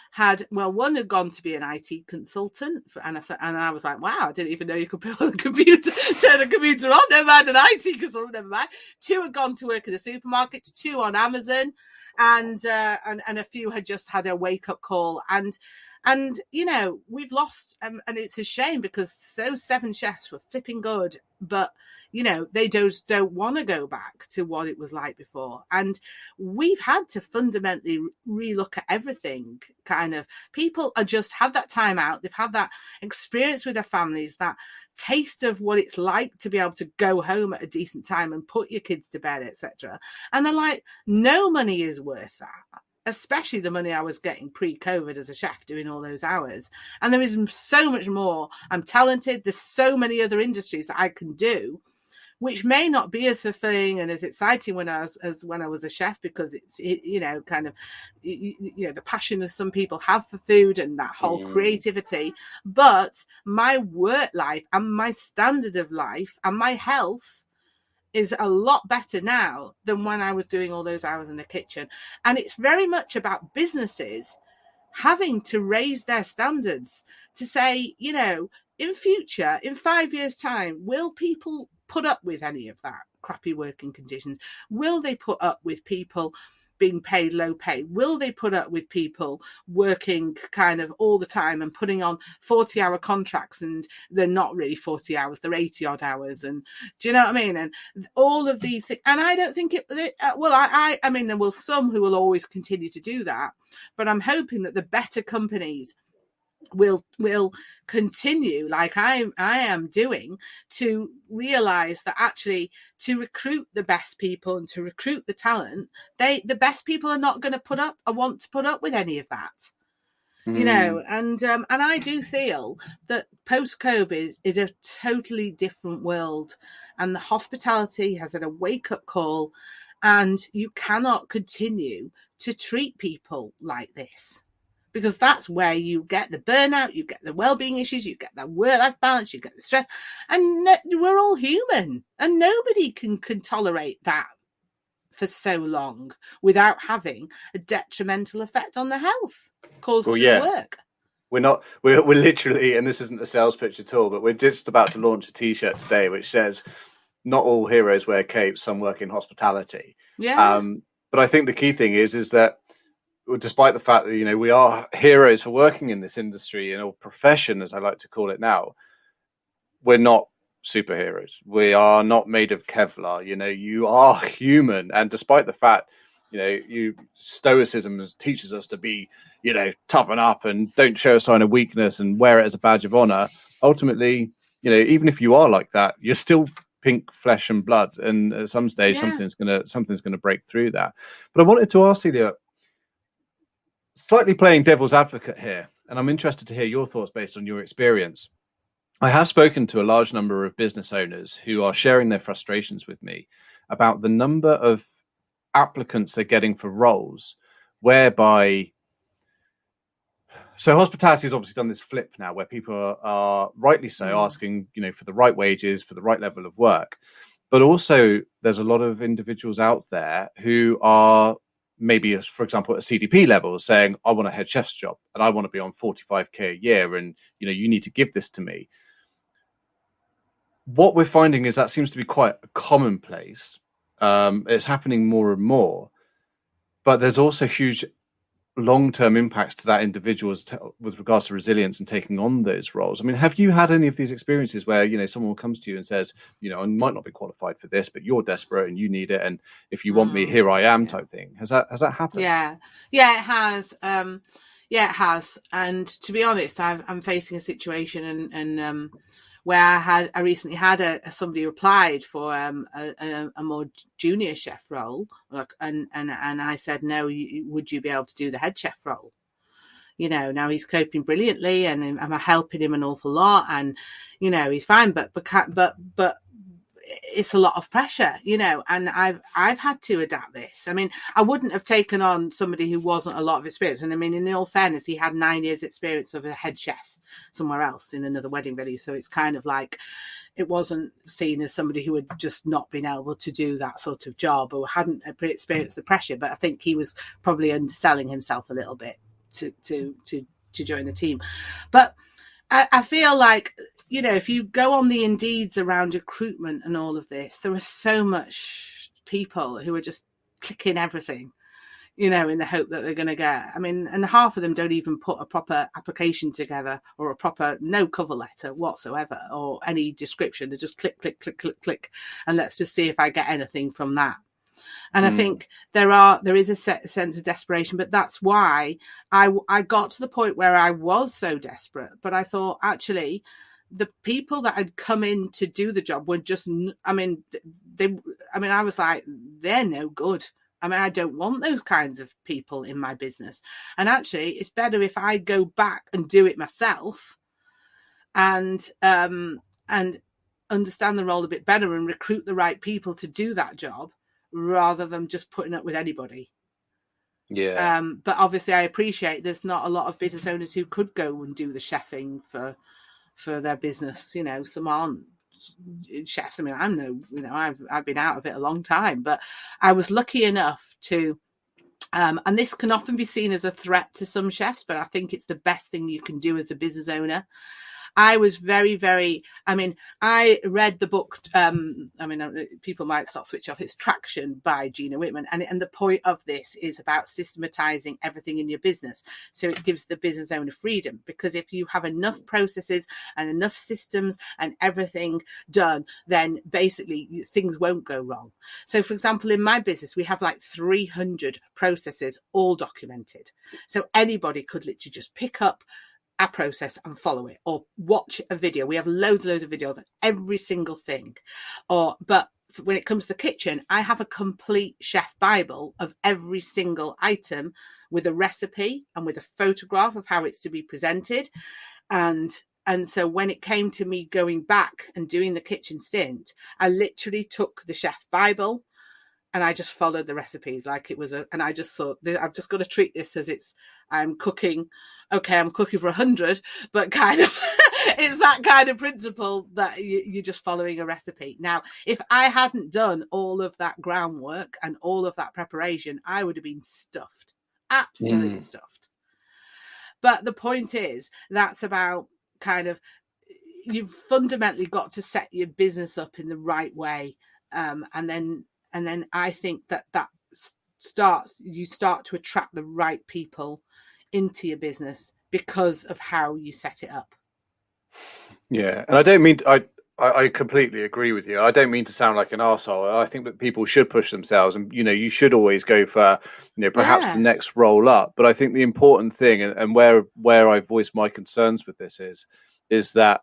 one had gone to be an IT consultant, and I was like, wow, I didn't even know you could put on a computer, turn a computer on, never mind an IT consultant, never mind. 2 had gone to work in a supermarket, 2 on Amazon, and a few had just had a wake up call, and you know, we've lost, and it's a shame because those 7 chefs were flipping good, but you know, they don't want to go back to what it was like before. And we've had to fundamentally relook at everything. Kind of, people are just had that time out. They've had that experience with their families, that taste of what it's like to be able to go home at a decent time and put your kids to bed, etc. And they're like, no money is worth that. Especially the money I was getting pre-COVID as a chef doing all those hours. And there is so much more. I'm talented. There's so many other industries that I can do, which may not be as fulfilling and as exciting when I was a chef, because you know, kind of, you know, the passion that some people have for food and that whole creativity. But my work life and my standard of life and my health is a lot better now than when I was doing all those hours in the kitchen. And it's very much about businesses having to raise their standards to say, you know, in future, in 5 years' time, will people put up with any of that crappy working conditions? Will they put up with people being paid low pay? Will they put up with people working kind of all the time and putting on 40-hour contracts, and they're not really 40 hours, they're 80 odd hours? And do you know what I mean? And all of these things. And I don't think I mean, there will some who will always continue to do that, but I'm hoping that the better companies will continue, like I am doing, to realize that actually to recruit the best people and to recruit the talent, the best people are not going to want to put up with any of that. You know, and I do feel that post-COVID is a totally different world, and the hospitality has had a wake-up call, and you cannot continue to treat people like this. Because that's where you get the burnout, you get the wellbeing issues, you get the work-life balance, you get the stress. And we're all human, and nobody can tolerate that for so long without having a detrimental effect on their health caused through work. We're literally, and this isn't a sales pitch at all, but we're just about to launch a T-shirt today which says, "Not all heroes wear capes, some work in hospitality." Yeah. But I think the key thing is that, despite the fact that, you know, we are heroes for working in this industry, or profession, as I like to call it now, we're not superheroes. We are not made of Kevlar. You know, you are human. And despite the fact, you know, stoicism teaches us to be, you know, toughen up and don't show a sign of weakness and wear it as a badge of honor. Ultimately, you know, even if you are like that, you're still pink flesh and blood. And at some stage, something's gonna break through that. But I wanted to ask Celia, slightly playing devil's advocate here, and I'm interested to hear your thoughts based on your experience. I have spoken to a large number of business owners who are sharing their frustrations with me about the number of applicants they're getting for roles whereby, so hospitality has obviously done this flip now where people are rightly so asking, you know, for the right wages, for the right level of work. But also there's a lot of individuals out there who are maybe, for example, at a CDP level, saying, I want a head chef's job and I want to be on 45k a year, and, you know, you need to give this to me. What we're finding is that seems to be quite a commonplace. It's happening more and more, but there's also huge long-term impacts to that individual with regards to resilience and taking on those roles. I mean, have you had any of these experiences where, you know, someone comes to you and says, you know, I might not be qualified for this, but you're desperate and you need it, and if you want me, here I am, type thing? Has that happened? Yeah, it has. It has. And to be honest, I'm facing a situation and where I recently had somebody who applied for a more junior chef role, and I said, no, would you be able to do the head chef role? You know, now he's coping brilliantly, and I'm helping him an awful lot, and you know, he's fine, but it's a lot of pressure, you know, and I've had to adapt this. I mean, I wouldn't have taken on somebody who wasn't a lot of experience. And I mean, in all fairness, he had 9 years experience of a head chef somewhere else in another wedding venue. So it's kind of like, it wasn't seen as somebody who had just not been able to do that sort of job or hadn't experienced the pressure. But I think he was probably underselling himself a little bit to join the team. But I feel like, you know, if you go on the Indeeds around recruitment and all of this, there are so much people who are just clicking everything, you know, in the hope that they're going to get, I mean, and half of them don't even put a proper application together or a proper no cover letter whatsoever or any description. They just click, click, click, click, click. And let's just see if I get anything from that. And I think there is a sense of desperation, but that's why I got to the point where I was so desperate. But I thought, actually, the people that had come in to do the job were just, I mean, I was like, they're no good. I mean, I don't want those kinds of people in my business. And actually, it's better if I go back and do it myself and understand the role a bit better and recruit the right people to do that job, rather than just putting up with anybody. Yeah. But obviously I appreciate there's not a lot of business owners who could go and do the chefing for their business. You know, some aren't chefs. I mean, I've been out of it a long time, but I was lucky enough to, and this can often be seen as a threat to some chefs, but I think it's the best thing you can do as a business owner. I was very, very, I mean, I read the book, people might start switch off. It's Traction by Gina Whitman. And the point of this is about systematizing everything in your business. So it gives the business owner freedom, because if you have enough processes and enough systems and everything done, then basically things won't go wrong. So for example, in my business, we have like 300 processes all documented. So anybody could literally just pick up a process and follow it, or watch a video. We have loads of videos on every single thing. But when it comes to the kitchen, I have a complete chef Bible of every single item with a recipe and with a photograph of how it's to be presented. And so when it came to me going back and doing the kitchen stint, I literally took the chef Bible and I just followed the recipes like it was and I just thought, I've just got to treat this as I'm cooking. Okay, I'm cooking for 100, but kind of, it's that kind of principle that you're just following a recipe. Now, if I hadn't done all of that groundwork and all of that preparation, I would have been stuffed, absolutely stuffed. But the point is, that's about kind of, you've fundamentally got to set your business up in the right way. And then I think that you start to attract the right people into your business because of how you set it up. Yeah. And I don't mean I completely agree with you. I don't mean to sound like an arsehole. I think that people should push themselves, and, you know, you should always go for, you know, perhaps the next roll up. But I think the important thing, and where I voice my concerns with this is that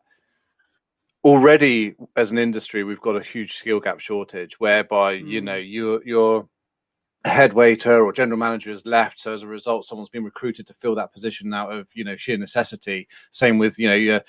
already as an industry, we've got a huge skill gap shortage, whereby, you know, your head waiter or general manager has left. So as a result, someone's been recruited to fill that position out of, you know, sheer necessity. Same with, you know, your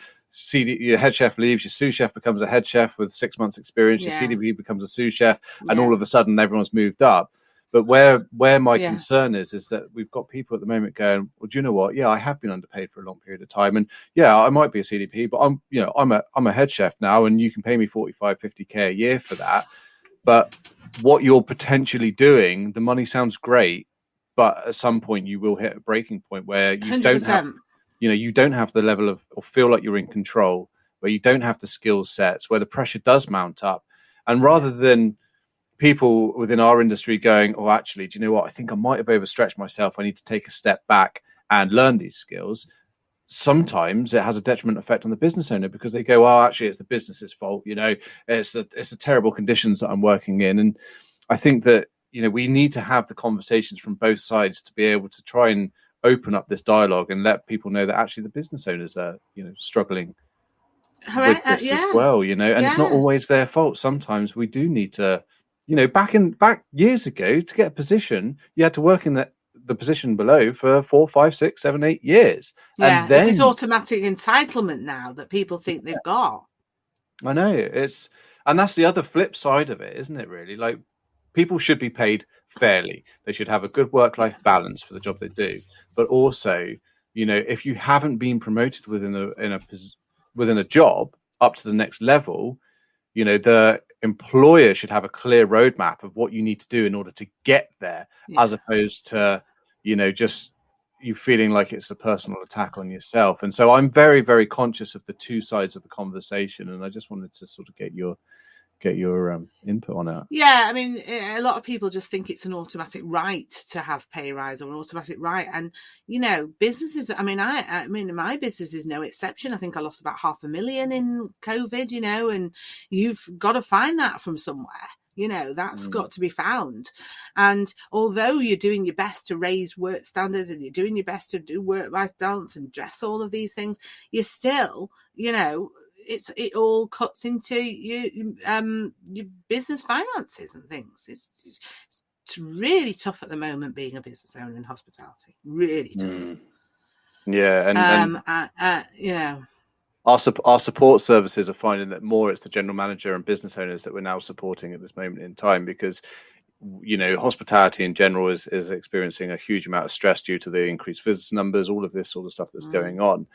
head chef leaves, your sous chef becomes a head chef with 6 months experience, your CDP becomes a sous chef, and all of a sudden everyone's moved up. But where my concern is that we've got people at the moment going, well, do you know what? Yeah, I have been underpaid for a long period of time. And yeah, I might be a CDP, but I'm a head chef now, and you can pay me 45, 50K a year for that. But what you're potentially doing, the money sounds great, but at some point you will hit a breaking point where you 100%. don't have the level of, or feel like you're in control, where you don't have the skill sets, where the pressure does mount up. And rather than people within our industry going, oh, actually, do you know what? I think I might have overstretched myself. I need to take a step back and learn these skills. Sometimes it has a detrimental effect on the business owner, because they go, oh, actually, it's the business's fault. You know, it's the terrible conditions that I'm working in. And I think that, you know, we need to have the conversations from both sides to be able to try and open up this dialogue and let people know that actually the business owners are, you know, struggling with this as well, you know, and it's not always their fault. Sometimes we do need to, you know, back years ago, to get a position, you had to work in the position below for 4, 5, 6, 7, 8 years. Yeah, and then there's this automatic entitlement now that people think they've got. I know, and that's the other flip side of it, isn't it? Really, like, people should be paid fairly. They should have a good work-life balance for the job they do. But also, you know, if you haven't been promoted within a job up to the next level, you know, the employer should have a clear roadmap of what you need to do in order to get there, as opposed to, you know, just you feeling like it's a personal attack on yourself. And so I'm very, very conscious of the two sides of the conversation, and I just wanted to sort of get your get your input on it. Yeah, I mean, a lot of people just think it's an automatic right to have pay rise or an automatic right, and businesses. I mean, my business is no exception. I think I lost about $500,000 in COVID. And you've got to find that from somewhere. That's got to be found. And although you're doing your best to raise work standards and you're doing your best to do work-life balance and address all of these things, you're still, it all cuts into your business finances and things. It's really tough at the moment being a business owner in hospitality. Really tough. Yeah, and our support services are finding that more it's the general manager and business owners that we're now supporting at this moment in time, because hospitality in general is experiencing a huge amount of stress due to the increased visitor numbers, all of this sort of stuff that's going on.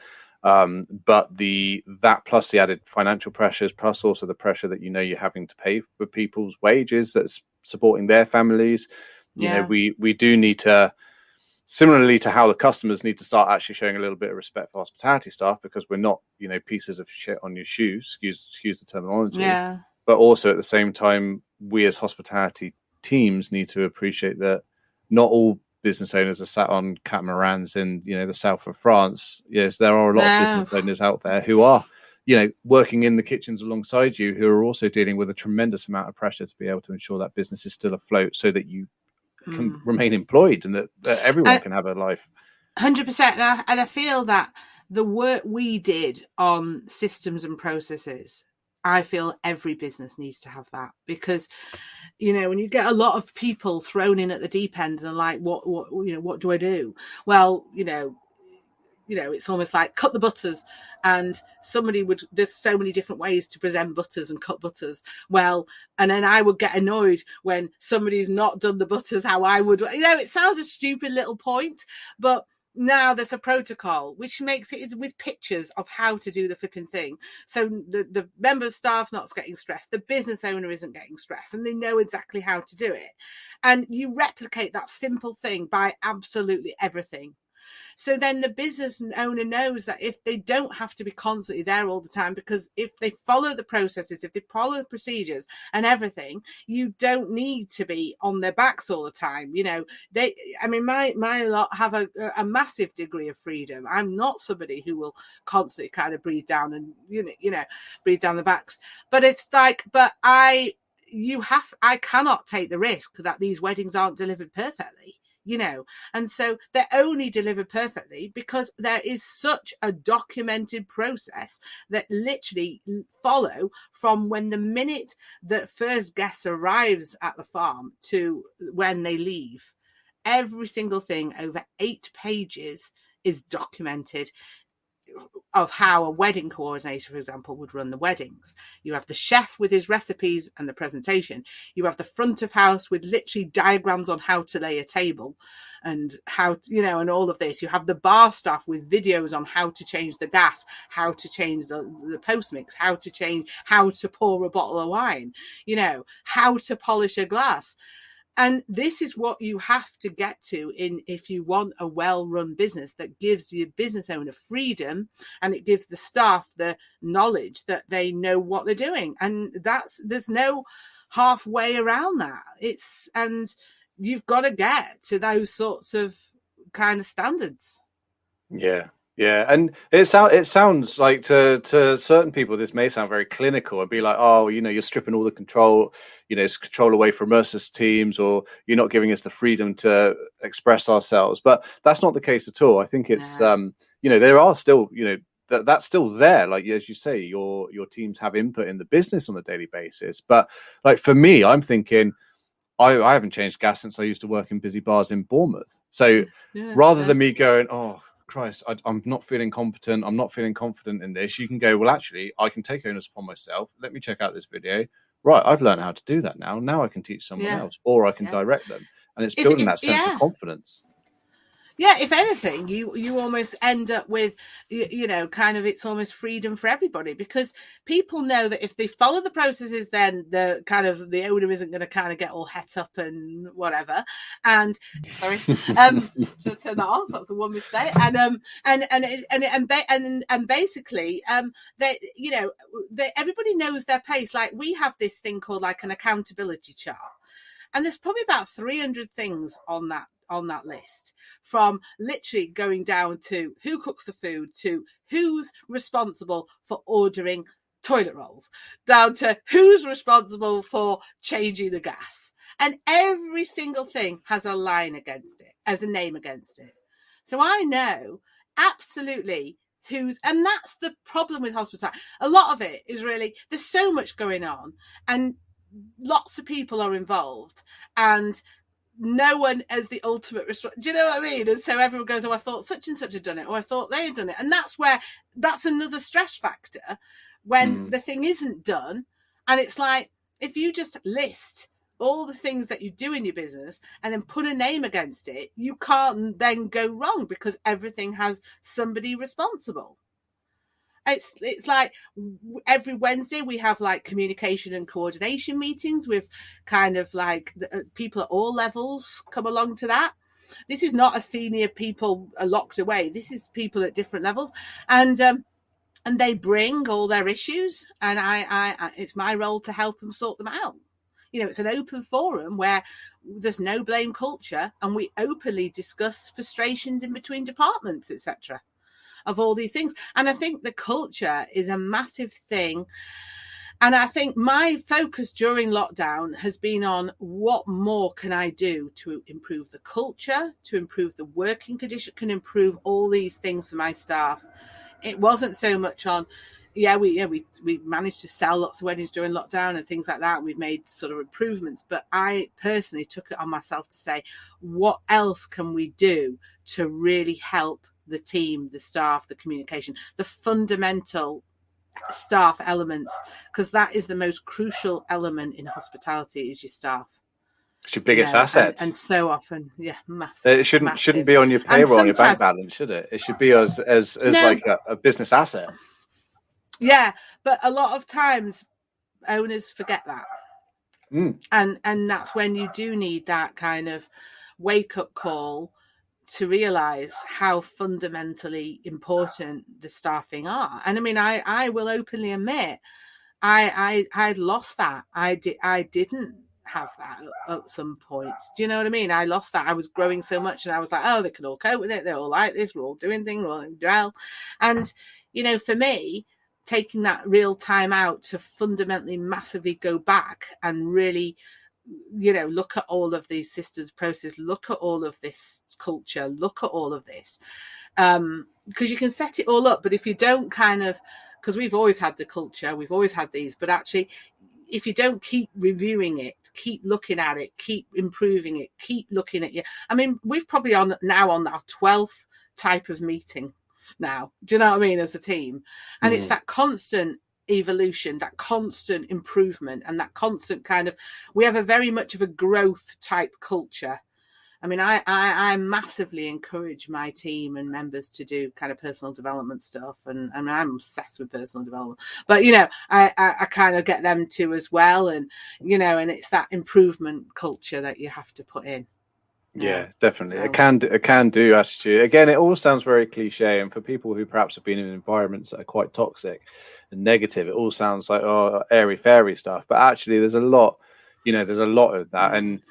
But that plus the added financial pressures, plus also the pressure that you're having to pay for people's wages that's supporting their families. We do need to, similarly to how the customers need to start actually showing a little bit of respect for hospitality staff, because we're not pieces of shit on your shoes, excuse the terminology. Yeah. But also at the same time, we as hospitality teams need to appreciate that not all business owners are sat on catamarans in the south of France. Yes, there are a lot of business owners out there who are working in the kitchens alongside you, who are also dealing with a tremendous amount of pressure to be able to ensure that business is still afloat so that you can remain employed and that everyone can have a life. 100%. And I feel that the work we did on systems and processes, I feel every business needs to have that, because when you get a lot of people thrown in at the deep end and are like, what do I do? Well, it's almost like cut the butters, and there's so many different ways to present butters and cut butters. Well, and then I would get annoyed when somebody's not done the butters how I would. It sounds a stupid little point, but now there's a protocol which makes it with pictures of how to do the flipping thing. So the member of staff not getting stressed, the business owner isn't getting stressed, and they know exactly how to do it. And you replicate that simple thing by absolutely everything. So then the business owner knows that if they don't have to be constantly there all the time, because if they follow the processes, if they follow the procedures and everything, you don't need to be on their backs all the time. My lot have a massive degree of freedom. I'm not somebody who will constantly kind of breathe down and, breathe down the backs. But it's like, I cannot take the risk that these weddings aren't delivered perfectly. And so they're only delivered perfectly because there is such a documented process that literally follow from when the minute that first guest arrives at the farm to when they leave. Every single thing over 8 pages is documented of how a wedding coordinator, for example, would run the weddings. You have the chef with his recipes and the presentation. You have the front of house with literally diagrams on how to lay a table and how to, and all of this. You have the bar staff with videos on how to change the gas, how to change the post mix, how to pour a bottle of wine, how to polish a glass. And this is what you have to get to if you want a well-run business that gives your business owner freedom, and it gives the staff the knowledge that they know what they're doing. And there's no halfway around that. And you've got to get to those sorts of kind of standards. Yeah. Yeah, and it sounds like to certain people this may sound very clinical and be like, oh, you're stripping all the control, control away from us as teams, or you're not giving us the freedom to express ourselves. But that's not the case at all. I think it's there are still that's still there. Like, as you say, your teams have input in the business on a daily basis. But like for me, I'm thinking, I haven't changed gas since I used to work in busy bars in Bournemouth. So rather than me going, oh Christ, I'm not feeling competent, I'm not feeling confident in this, you can go, well, actually, I can take onus upon myself. Let me check out this video. Right, I've learned how to do that now. Now I can teach someone else, or I can direct them. And it's building that sense of confidence. Yeah, if anything, you almost end up with, kind of, it's almost freedom for everybody, because people know that if they follow the processes, then the owner isn't going to kind of get all het up and whatever. And sorry, should I turn that off? That's a one mistake. And basically, everybody knows their pace. Like, we have this thing called like an accountability chart, and there's probably about 300 things on that list, from literally going down to who cooks the food, to who's responsible for ordering toilet rolls, down to who's responsible for changing the gas. And every single thing has a line against it, as a name against it. So I know absolutely and that's the problem with hospitality. A lot of it is really, there's so much going on and lots of people are involved, and no one as the ultimate response. Do you know what I mean? And so everyone goes, oh, I thought such and such had done it, or I thought they had done it. And that's another stress factor when the thing isn't done. And it's like, if you just list all the things that you do in your business and then put a name against it, you can't then go wrong, because everything has somebody responsible. It's like every Wednesday we have like communication and coordination meetings with kind of like people at all levels come along to that. This is not a senior people are locked away. This is people at different levels, and they bring all their issues, and I it's my role to help them sort them out. It's an open forum where there's no blame culture, and we openly discuss frustrations in between departments, etc., of all these things. And I think the culture is a massive thing. And I think my focus during lockdown has been on what more can I do to improve the culture, to improve the working condition, can improve all these things for my staff. It wasn't so much on, we managed to sell lots of weddings during lockdown and things like that. We've made sort of improvements, but I personally took it on myself to say, what else can we do to really help the team, the staff, the communication, the fundamental staff elements, because that is the most crucial element in hospitality, is your staff. It's your biggest asset. And so often, massive. It shouldn't be on your payroll, on your bank balance, should it? It should be as like a business asset. Yeah, but a lot of times owners forget that. And that's when you do need that kind of wake-up call to realize how fundamentally important the staffing are. And I mean, I will openly admit, I'd lost that. I didn't have that at some points. Do you know what I mean? I lost that. I was growing so much, and I was like, oh, they can all cope with it. They're all like this. We're all doing things. We're all doing well. And, for me, taking that real time out to fundamentally massively go back and really, look at all of these systems, process, look at all of this culture, look at all of this, because you can set it all up, but if you don't because we've always had the culture, we've always had these, but actually if you don't keep reviewing it, keep looking at it, keep improving it, keep looking at we've probably on our 12th type of meeting now, do you know what I mean, as a team. And it's that constant evolution, that constant improvement, and that constant we have a very much of a growth type culture. I mean, I massively encourage my team and members to do kind of personal development stuff, and I'm obsessed with personal development, but I kind of get them to as well, and and it's that improvement culture that you have to put in. Yeah, definitely. A can-do attitude. Again, it all sounds very cliche, and for people who perhaps have been in environments that are quite toxic and negative, it all sounds like airy-fairy stuff. But actually, there's a lot of that. And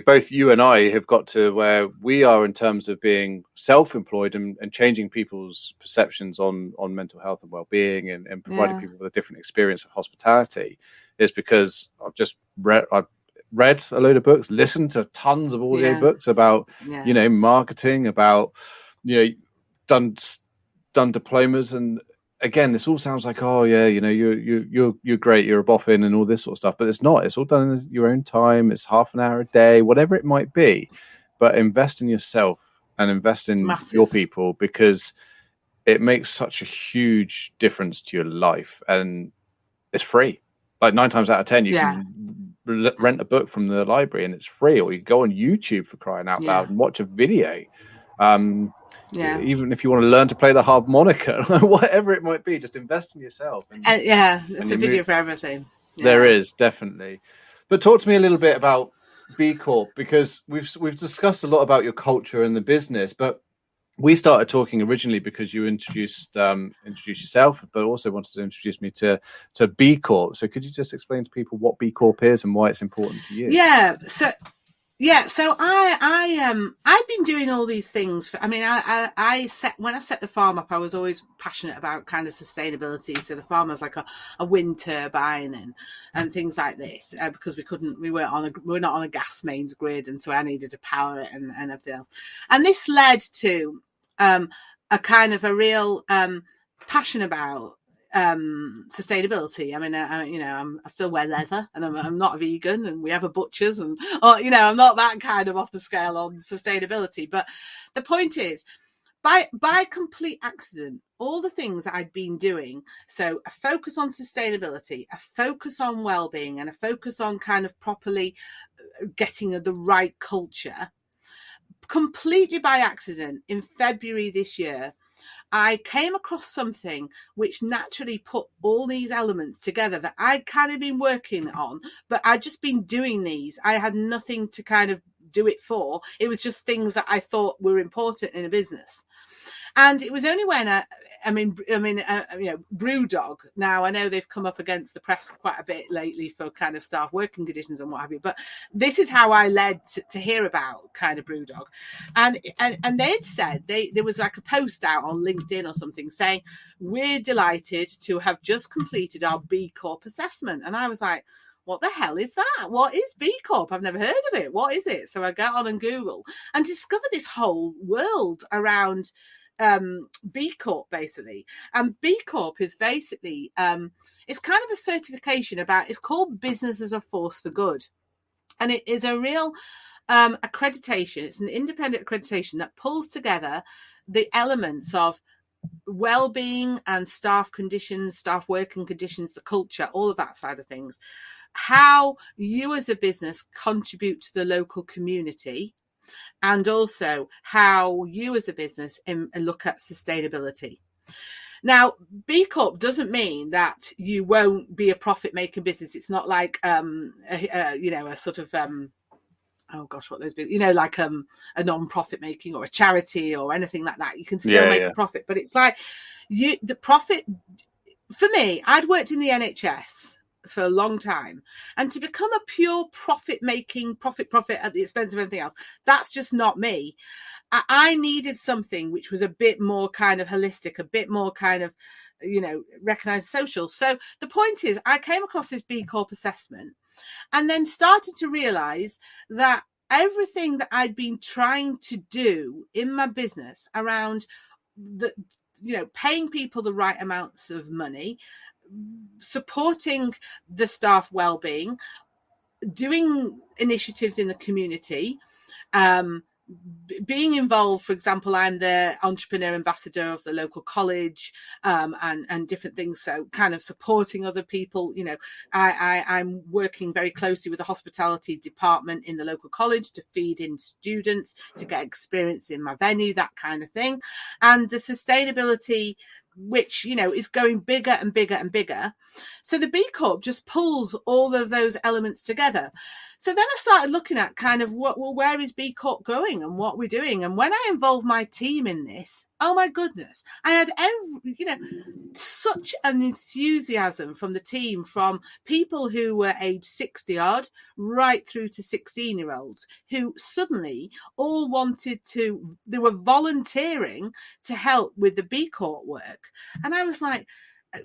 both you and I have got to where we are in terms of being self-employed and changing people's perceptions on mental health and well-being, and providing people with a different experience of hospitality, is because I've just read a load of books, listened to tons of audio books about marketing, about done diplomas, and again, this all sounds like, oh yeah, you're great, you're a boffin and all this sort of stuff, but it's not. It's all done in your own time. It's half an hour a day, whatever it might be, but invest in yourself and invest in your people, because it makes such a huge difference to your life, and it's free. Like 9 times out of 10, you can rent a book from the library and it's free, or you go on YouTube, for crying out loud, and watch a video. Yeah. Even if you want to learn to play the harmonica, whatever it might be, just invest in yourself. Yeah, it's a video for everything. Yeah. There is, definitely. But talk to me a little bit about B Corp, because we've discussed a lot about your culture and the business, but we started talking originally because you introduced yourself, but also wanted to introduce me to B Corp. So could you just explain to people what B Corp is and why it's important to you? So I've been doing all these things. When I set the farm up, I was always passionate about kind of sustainability. So the farm was like a wind turbine and things like this, because we're not on a gas mains grid, and so I needed to power it and everything else. And this led to a kind of a real passion about sustainability. I still wear leather, and I'm not a vegan, and we have a butcher's, and I'm not that kind of off the scale on sustainability. But the point is, by complete accident, all the things that I'd been doing, so a focus on sustainability, a focus on well-being, and a focus on kind of properly getting the right culture, completely by accident, in February this year, I came across something which naturally put all these elements together that I'd kind of been working on, but I'd just been doing these. I had nothing to kind of do it for. It was just things that I thought were important in a business. And it was only when Brewdog. Now I know they've come up against the press quite a bit lately for kind of staff working conditions and what have you. But this is how I led to hear about kind of Brewdog, and they'd said there was like a post out on LinkedIn or something saying, "We're delighted to have just completed our B Corp assessment," and I was like, what the hell is that? What is B Corp? I've never heard of it. What is it? So I got on and Google and discover this whole world around B Corp, basically. And B Corp is basically it's kind of a certification it's called Business as a Force for Good, and it is a real accreditation. It's an independent accreditation that pulls together the elements of well-being and staff conditions, staff working conditions, the culture, all of that side of things, how you as a business contribute to the local community, and also how you as a business look at sustainability. Now, B Corp doesn't mean that you won't be a profit-making business. It's not like a sort of oh gosh, what those be? Like a non-profit making or a charity or anything like that. You can still make a profit, but it's like the profit. For me, I'd worked in the NHS for a long time, and to become a pure profit at the expense of anything else, that's just not me. I needed something which was a bit more kind of holistic, a bit more kind of, recognized social. So the point is, I came across this B Corp assessment and then started to realize that everything that I'd been trying to do in my business around paying people the right amounts of money, supporting the staff well-being, doing initiatives in the community, being involved. For example, I'm the entrepreneur ambassador of the local college, and different things. So kind of supporting other people. I'm working very closely with the hospitality department in the local college to feed in students, to get experience in my venue, that kind of thing. And the sustainability, which, is going bigger and bigger and bigger. So the B Corp just pulls all of those elements together. So then I started looking at kind of where is B Corp going and what we're doing. And when I involved my team in this, oh my goodness, I had such an enthusiasm from the team, from people who were age 60 odd right through to 16-year-olds who suddenly all they were volunteering to help with the B Corp work. And I was like,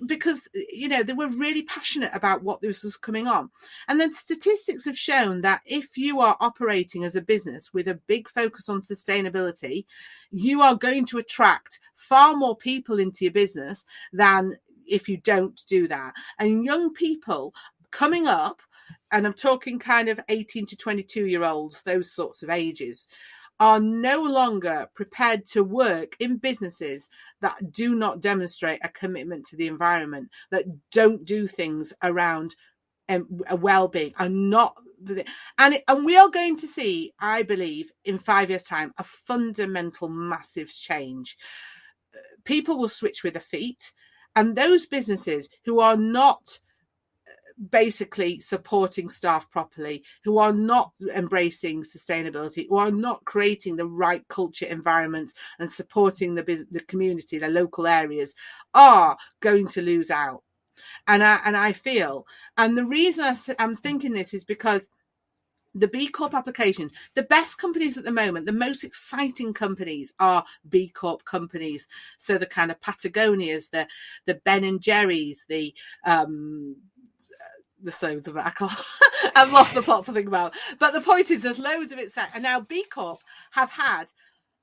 because they were really passionate about what this was coming on. And then statistics have shown that if you are operating as a business with a big focus on sustainability, you are going to attract far more people into your business than if you don't do that. And young people coming up, and I'm talking kind of 18 to 22-year-olds, those sorts of ages, are no longer prepared to work in businesses that do not demonstrate a commitment to the environment, that don't do things around well-being, are not and we are going to see, I believe, in 5 years' time, a fundamental, massive change. People will switch with their feet, and those businesses who are not basically supporting staff properly, who are not embracing sustainability, who are not creating the right culture environments and supporting the community, the local areas, are going to lose out. And I feel, and the reason I'm thinking this is because the B Corp applications, the best companies at the moment, the most exciting companies are B Corp companies. So the kind of Patagonias, the Ben and Jerry's, there's loads of it. I've lost the plot to think about. But the point is, there's loads of it set. And now B Corp have had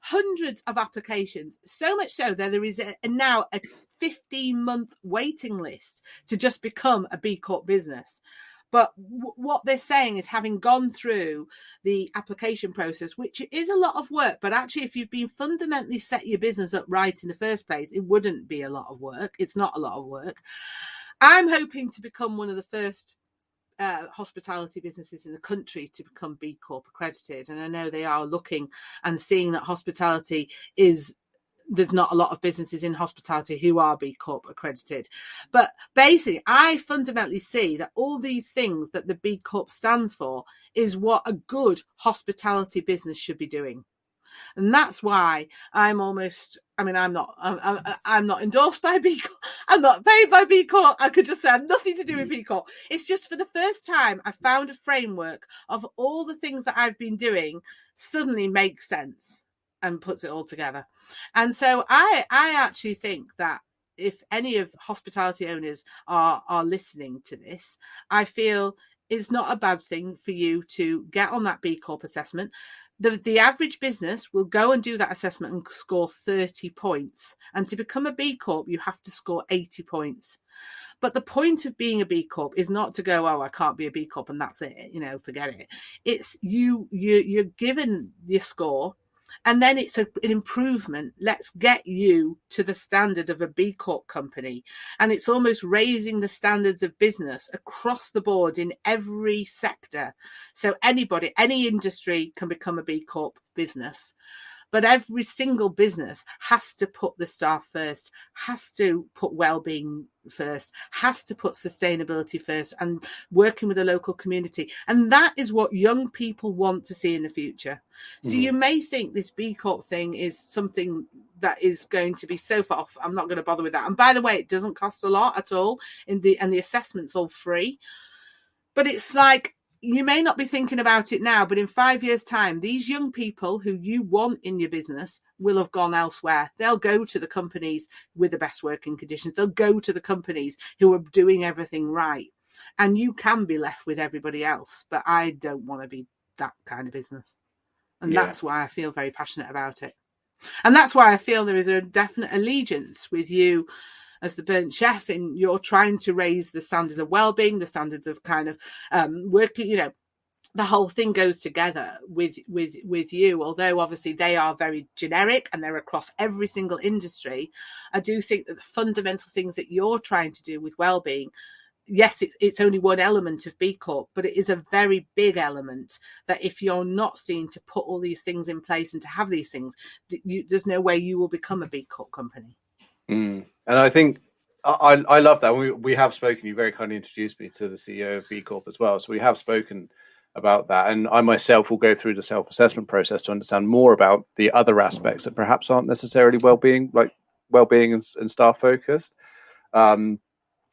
hundreds of applications, so much so that there is now a 15-month waiting list to just become a B Corp business. But what they're saying is, having gone through the application process, which is a lot of work, but actually if you've been fundamentally set your business up right in the first place, it wouldn't be a lot of work. It's not a lot of work. I'm hoping to become one of the first hospitality businesses in the country to become B Corp accredited. And I know they are looking and seeing that hospitality there's not a lot of businesses in hospitality who are B Corp accredited. But basically, I fundamentally see that all these things that the B Corp stands for is what a good hospitality business should be doing. And that's why I'm not endorsed by B Corp. I'm not paid by B Corp. I could just say I have nothing to do with B Corp. It's just for the first time I found a framework of all the things that I've been doing suddenly makes sense and puts it all together. And so I actually think that if any of hospitality owners are listening to this, I feel it's not a bad thing for you to get on that B Corp assessment. The average business will go and do that assessment and score 30 points. And to become a B Corp, you have to score 80 points. But the point of being a B Corp is not to go, oh, I can't be a B Corp and that's it, forget it. It's you're given your score, and then it's an improvement. Let's get you to the standard of a B Corp company. And it's almost raising the standards of business across the board in every sector. So anybody, any industry can become a B Corp business. But every single business has to put the staff first, has to put wellbeing first, has to put sustainability first, and working with the local community. And that is what young people want to see in the future. So you may think this B Corp thing is something that is going to be so far off. I'm not going to bother with that. And by the way, it doesn't cost a lot at all, and the assessment's all free. But it's like, you may not be thinking about it now, but in 5 years' time, these young people who you want in your business will have gone elsewhere. They'll go to the companies with the best working conditions. They'll go to the companies who are doing everything right. And you can be left with everybody else. But I don't want to be that kind of business. And that's why I feel very passionate about it. And that's why I feel there is a definite allegiance with you as the burnt chef, and you're trying to raise the standards of well-being, the standards of kind of working, the whole thing goes together with you. Although obviously they are very generic and they're across every single industry, I do think that the fundamental things that you're trying to do with well-being, yes, it's only one element of B Corp, but it is a very big element that if you're not seen to put all these things in place and to have these things, there's no way you will become a B Corp company. And I think I love that. We have spoken. You very kindly introduced me to the CEO of B Corp as well. So we have spoken about that. And I myself will go through the self-assessment process to understand more about the other aspects that perhaps aren't necessarily well-being, like well-being and staff focused. But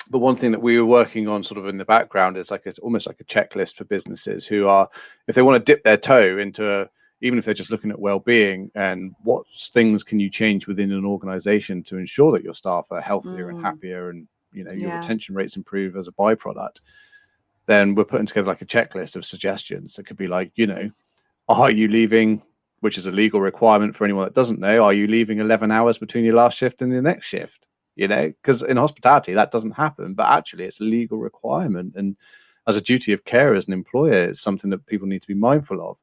one thing that we were working on sort of in the background is almost like a checklist for businesses who are, if they want to dip their toe into even if they're just looking at well-being, and what things can you change within an organization to ensure that your staff are healthier and happier, and your retention rates improve as a byproduct, then we're putting together like a checklist of suggestions that could be like, are you leaving, which is a legal requirement for anyone that doesn't know, are you leaving 11 hours between your last shift and your next shift? Because in hospitality that doesn't happen, but actually it's a legal requirement, and as a duty of care as an employer, it's something that people need to be mindful of.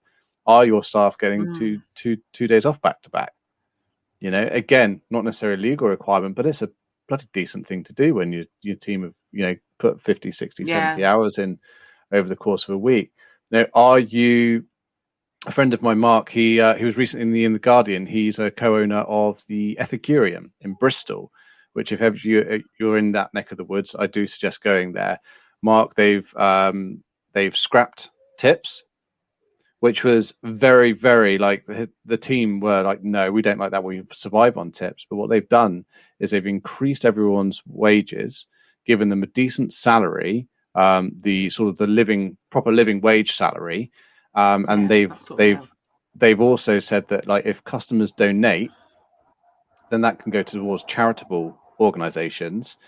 Are your staff getting two days off back to back? Again, not necessarily a legal requirement, but it's a bloody decent thing to do when your team have, put 50, 60, 70 hours in over the course of a week. Now, are you a friend of mine, Mark? He was recently in the Guardian. He's a co-owner of the Ethicurium in Bristol, which if ever you're in that neck of the woods, I do suggest going there. Mark, they've scrapped tips, which was very, very like the team were like, no, we don't like that. We survive on tips. But what they've done is they've increased everyone's wages, given them a decent salary, the sort of the proper living wage salary. And they've also said that like if customers donate, then that can go towards charitable organizations.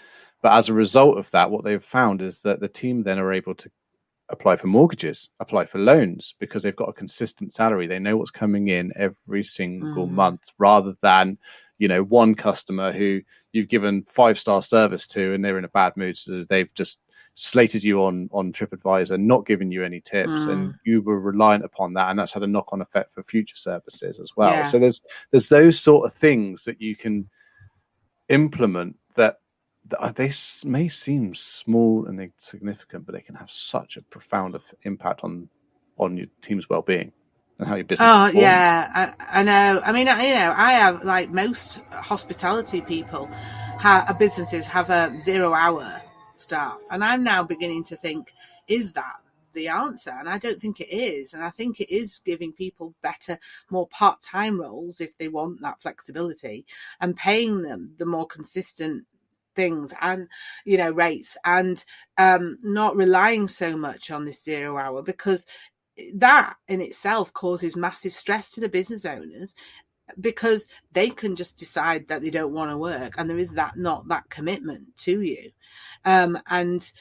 But as a result of that, what they've found is that the team then are able to apply for mortgages, apply for loans, because they've got a consistent salary. They know what's coming in every single month, rather than, one customer who you've given 5-star service to and they're in a bad mood. So they've just slated you on TripAdvisor, not giving you any tips, and you were reliant upon that. And that's had a knock-on effect for future services as well. Yeah. So there's those sort of things that you can implement that they may seem small and insignificant, but they can have such a profound impact on your team's well-being and how your business performs. Yeah, I know. I mean, I have, like most hospitality people, businesses have a 0-hour staff, and I'm now beginning to think, is that the answer? And I don't think it is. And I think it is giving people better, more part-time roles if they want that flexibility, and paying them the more consistent things and rates, and not relying so much on this 0-hour, because that in itself causes massive stress to the business owners, because they can just decide that they don't want to work, and there is not that commitment to you, and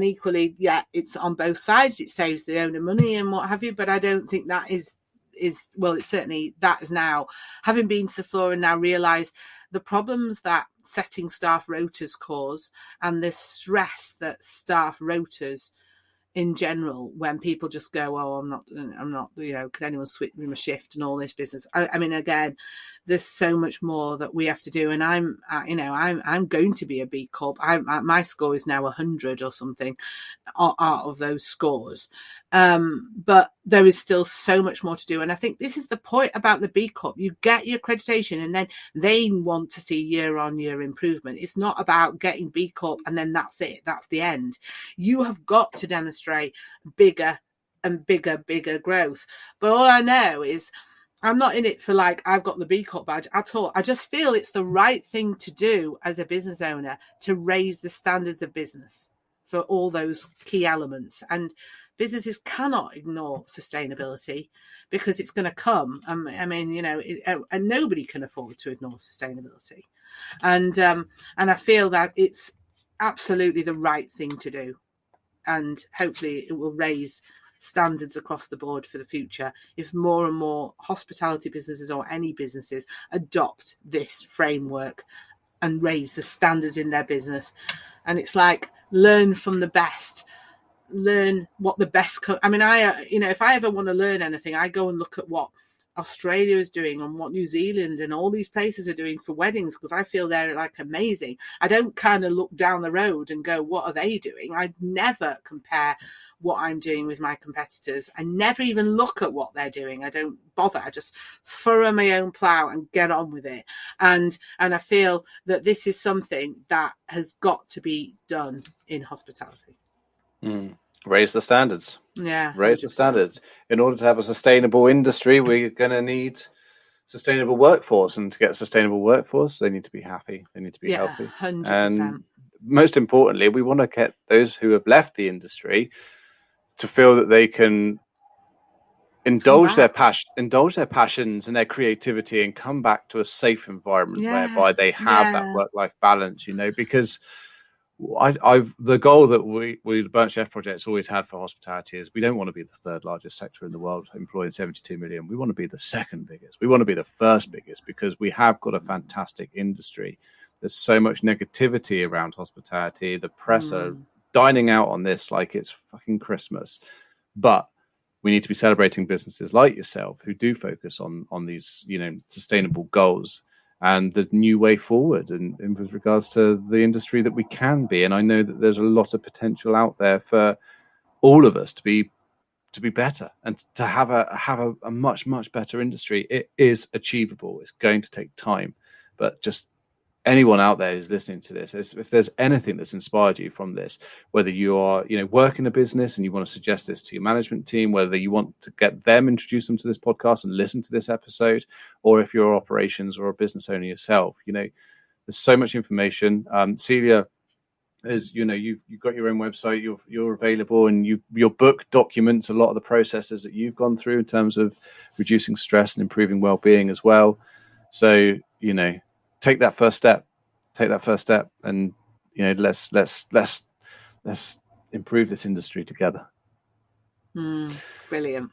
equally, it's on both sides. It saves the owner money and what have you, but I don't think that is well, it's certainly that is now, having been to the floor and now realised the problems that setting staff rotas cause, and the stress that staff rotas in general, when people just go, oh, I'm not, can anyone switch me my shift and all this business. I mean, again, there's so much more that we have to do. And I'm going to be a B Corp. My score is now 100 or something out of those scores. But there is still so much more to do. And I think this is the point about the B Corp. You get your accreditation and then they want to see year on year improvement. It's not about getting B Corp and then that's it. That's the end. You have got to demonstrate bigger and bigger growth. But all I know is I'm not in it for like, I've got the B Corp badge at all. I just feel it's the right thing to do as a business owner, to raise the standards of business for all those key elements. And businesses cannot ignore sustainability, because it's going to come. I mean, and nobody can afford to ignore sustainability. And I feel that it's absolutely the right thing to do. And hopefully it will raise standards across the board for the future if more and more hospitality businesses, or any businesses, adopt this framework and raise the standards in their business. And it's like, learn from the best, learn what the best if I ever want to learn anything, I go and look at what Australia is doing and what New Zealand and all these places are doing for weddings, because I feel they're like amazing. I don't kind of look down the road and go, what are they doing? I never compare what I'm doing with my competitors. I never even look at what they're doing. I don't bother. I just furrow my own plough and get on with it. And I feel that this is something that has got to be done in hospitality. Raise the standards. Yeah. Raise 100%. The standards. In order to have a sustainable industry, we're going to need sustainable workforce. And to get a sustainable workforce, they need to be happy. They need to be healthy. 100%. And most importantly, we want to get those who have left the industry to feel that they can indulge their passions and their creativity, and come back to a safe environment whereby they have that work-life balance, because the goal that we the Burnt Chef Project's always had for hospitality is we don't want to be the third largest sector in the world, employing 72 million. We want to be the second biggest. We want to be the first biggest, because we have got a fantastic industry. There's so much negativity around hospitality. The press are dining out on this like it's fucking Christmas. But we need to be celebrating businesses like yourself who do focus on these, sustainable goals and the new way forward, and with regards to the industry that we can be. And I know that there's a lot of potential out there for all of us to to be better and to have a much, much better industry. It is achievable. It's going to take time, but just anyone out there who's listening to this, if there's anything that's inspired you from this, whether you are, work in a business and you want to suggest this to your management team, whether you want to get them, introduce them to this podcast and listen to this episode, or if you're operations or a business owner yourself, there's so much information. Celia, as you've got your own website, you're available, and your book documents a lot of the processes that you've gone through in terms of reducing stress and improving well-being as well. So, take that first step, and let's improve this industry together. Brilliant.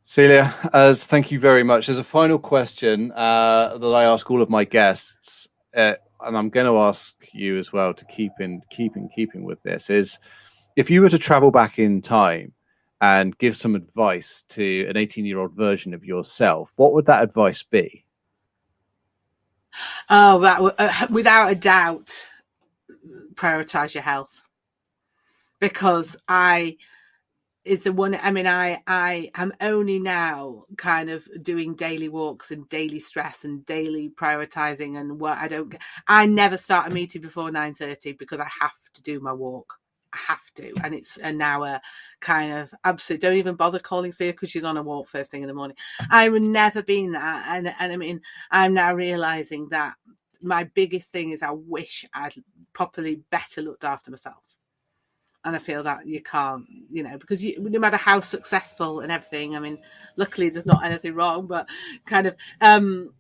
Celia, thank you very much. There's a final question that I ask all of my guests, and I'm going to ask you as well to keep in keeping with this, is if you were to travel back in time and give some advice to an 18-year-old version of yourself, what would that advice be? Oh, that without a doubt, prioritize your health, because I am only now kind of doing daily walks and daily stress and daily prioritizing, and I never start a meeting before 9:30 because I have to do my walk. I have to, and it's an hour kind of absolute. Don't even bother calling Celia because she's on a walk first thing in the morning. I would never been that, and I mean, I'm now realizing that my biggest thing is I wish I'd properly better looked after myself, and I feel that you can't, because no matter how successful and everything, I mean, luckily there's not anything wrong, but kind of,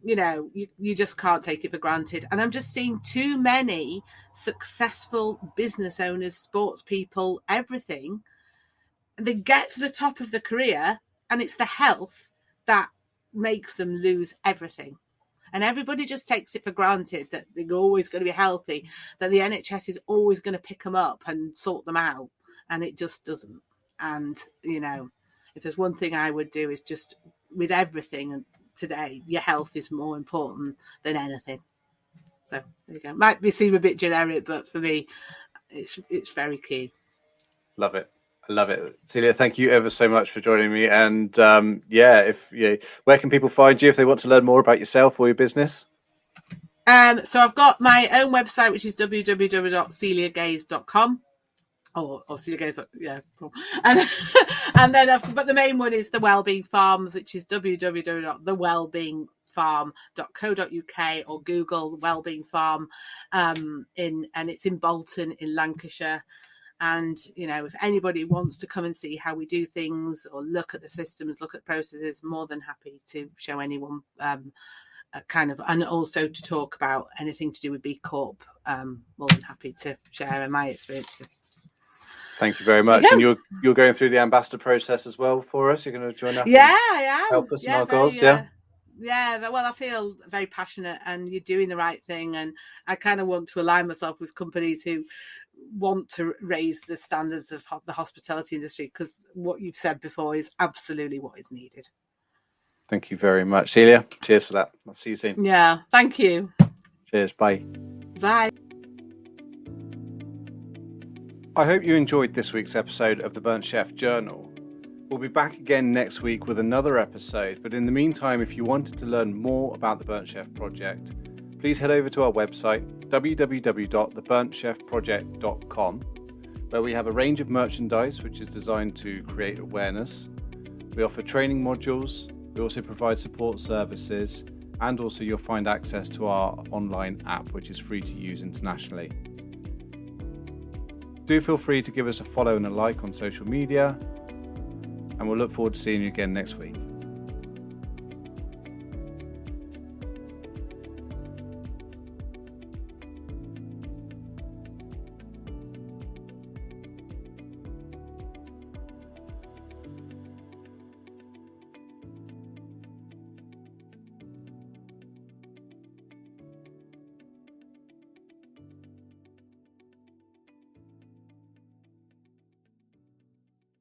you just can't take it for granted. And I'm just seeing too many successful business owners, sports people, everything. They get to the top of the career and it's the health that makes them lose everything. And everybody just takes it for granted that they're always going to be healthy, that the NHS is always going to pick them up and sort them out. And it just doesn't. And, if there's one thing I would do is just with everything today, your health is more important than anything. So there you go. Might seem a bit generic, but for me, it's very key. Love it. I love it. Celia, thank you ever so much for joining me. And where can people find you if they want to learn more about yourself or your business? So I've got my own website, which is www.celiagaze.com. Or Celia Gaze, yeah, cool. And then but the main one is the Wellbeing Farms, which is www.thewellbeingfarm.co.uk, or Google Wellbeing Farm, and it's in Bolton in Lancashire. And, if anybody wants to come and see how we do things or look at the systems, look at processes, more than happy to show anyone and also to talk about anything to do with BCORP, more than happy to share my experience. Thank you very much. And you're going through the ambassador process as well for us. You're going to join us. Yeah, I am. Help us in our goals. Yeah. Yeah, well, I feel very passionate, and you're doing the right thing. And I kind of want to align myself with companies who want to raise the standards of the hospitality industry, because what you've said before is absolutely what is needed. Thank you very much, Celia. Cheers for that. I'll see you soon. Yeah, thank you. Cheers. Bye. Bye. I hope you enjoyed this week's episode of the Burnt Chef Journal. We'll be back again next week with another episode, but in the meantime, if you wanted to learn more about the Burnt Chef Project, please head over to our website, www.theburnchefproject.com, where we have a range of merchandise which is designed to create awareness. We offer training modules, we also provide support services, and also you'll find access to our online app, which is free to use internationally. Do feel free to give us a follow and a like on social media, and we'll look forward to seeing you again next week.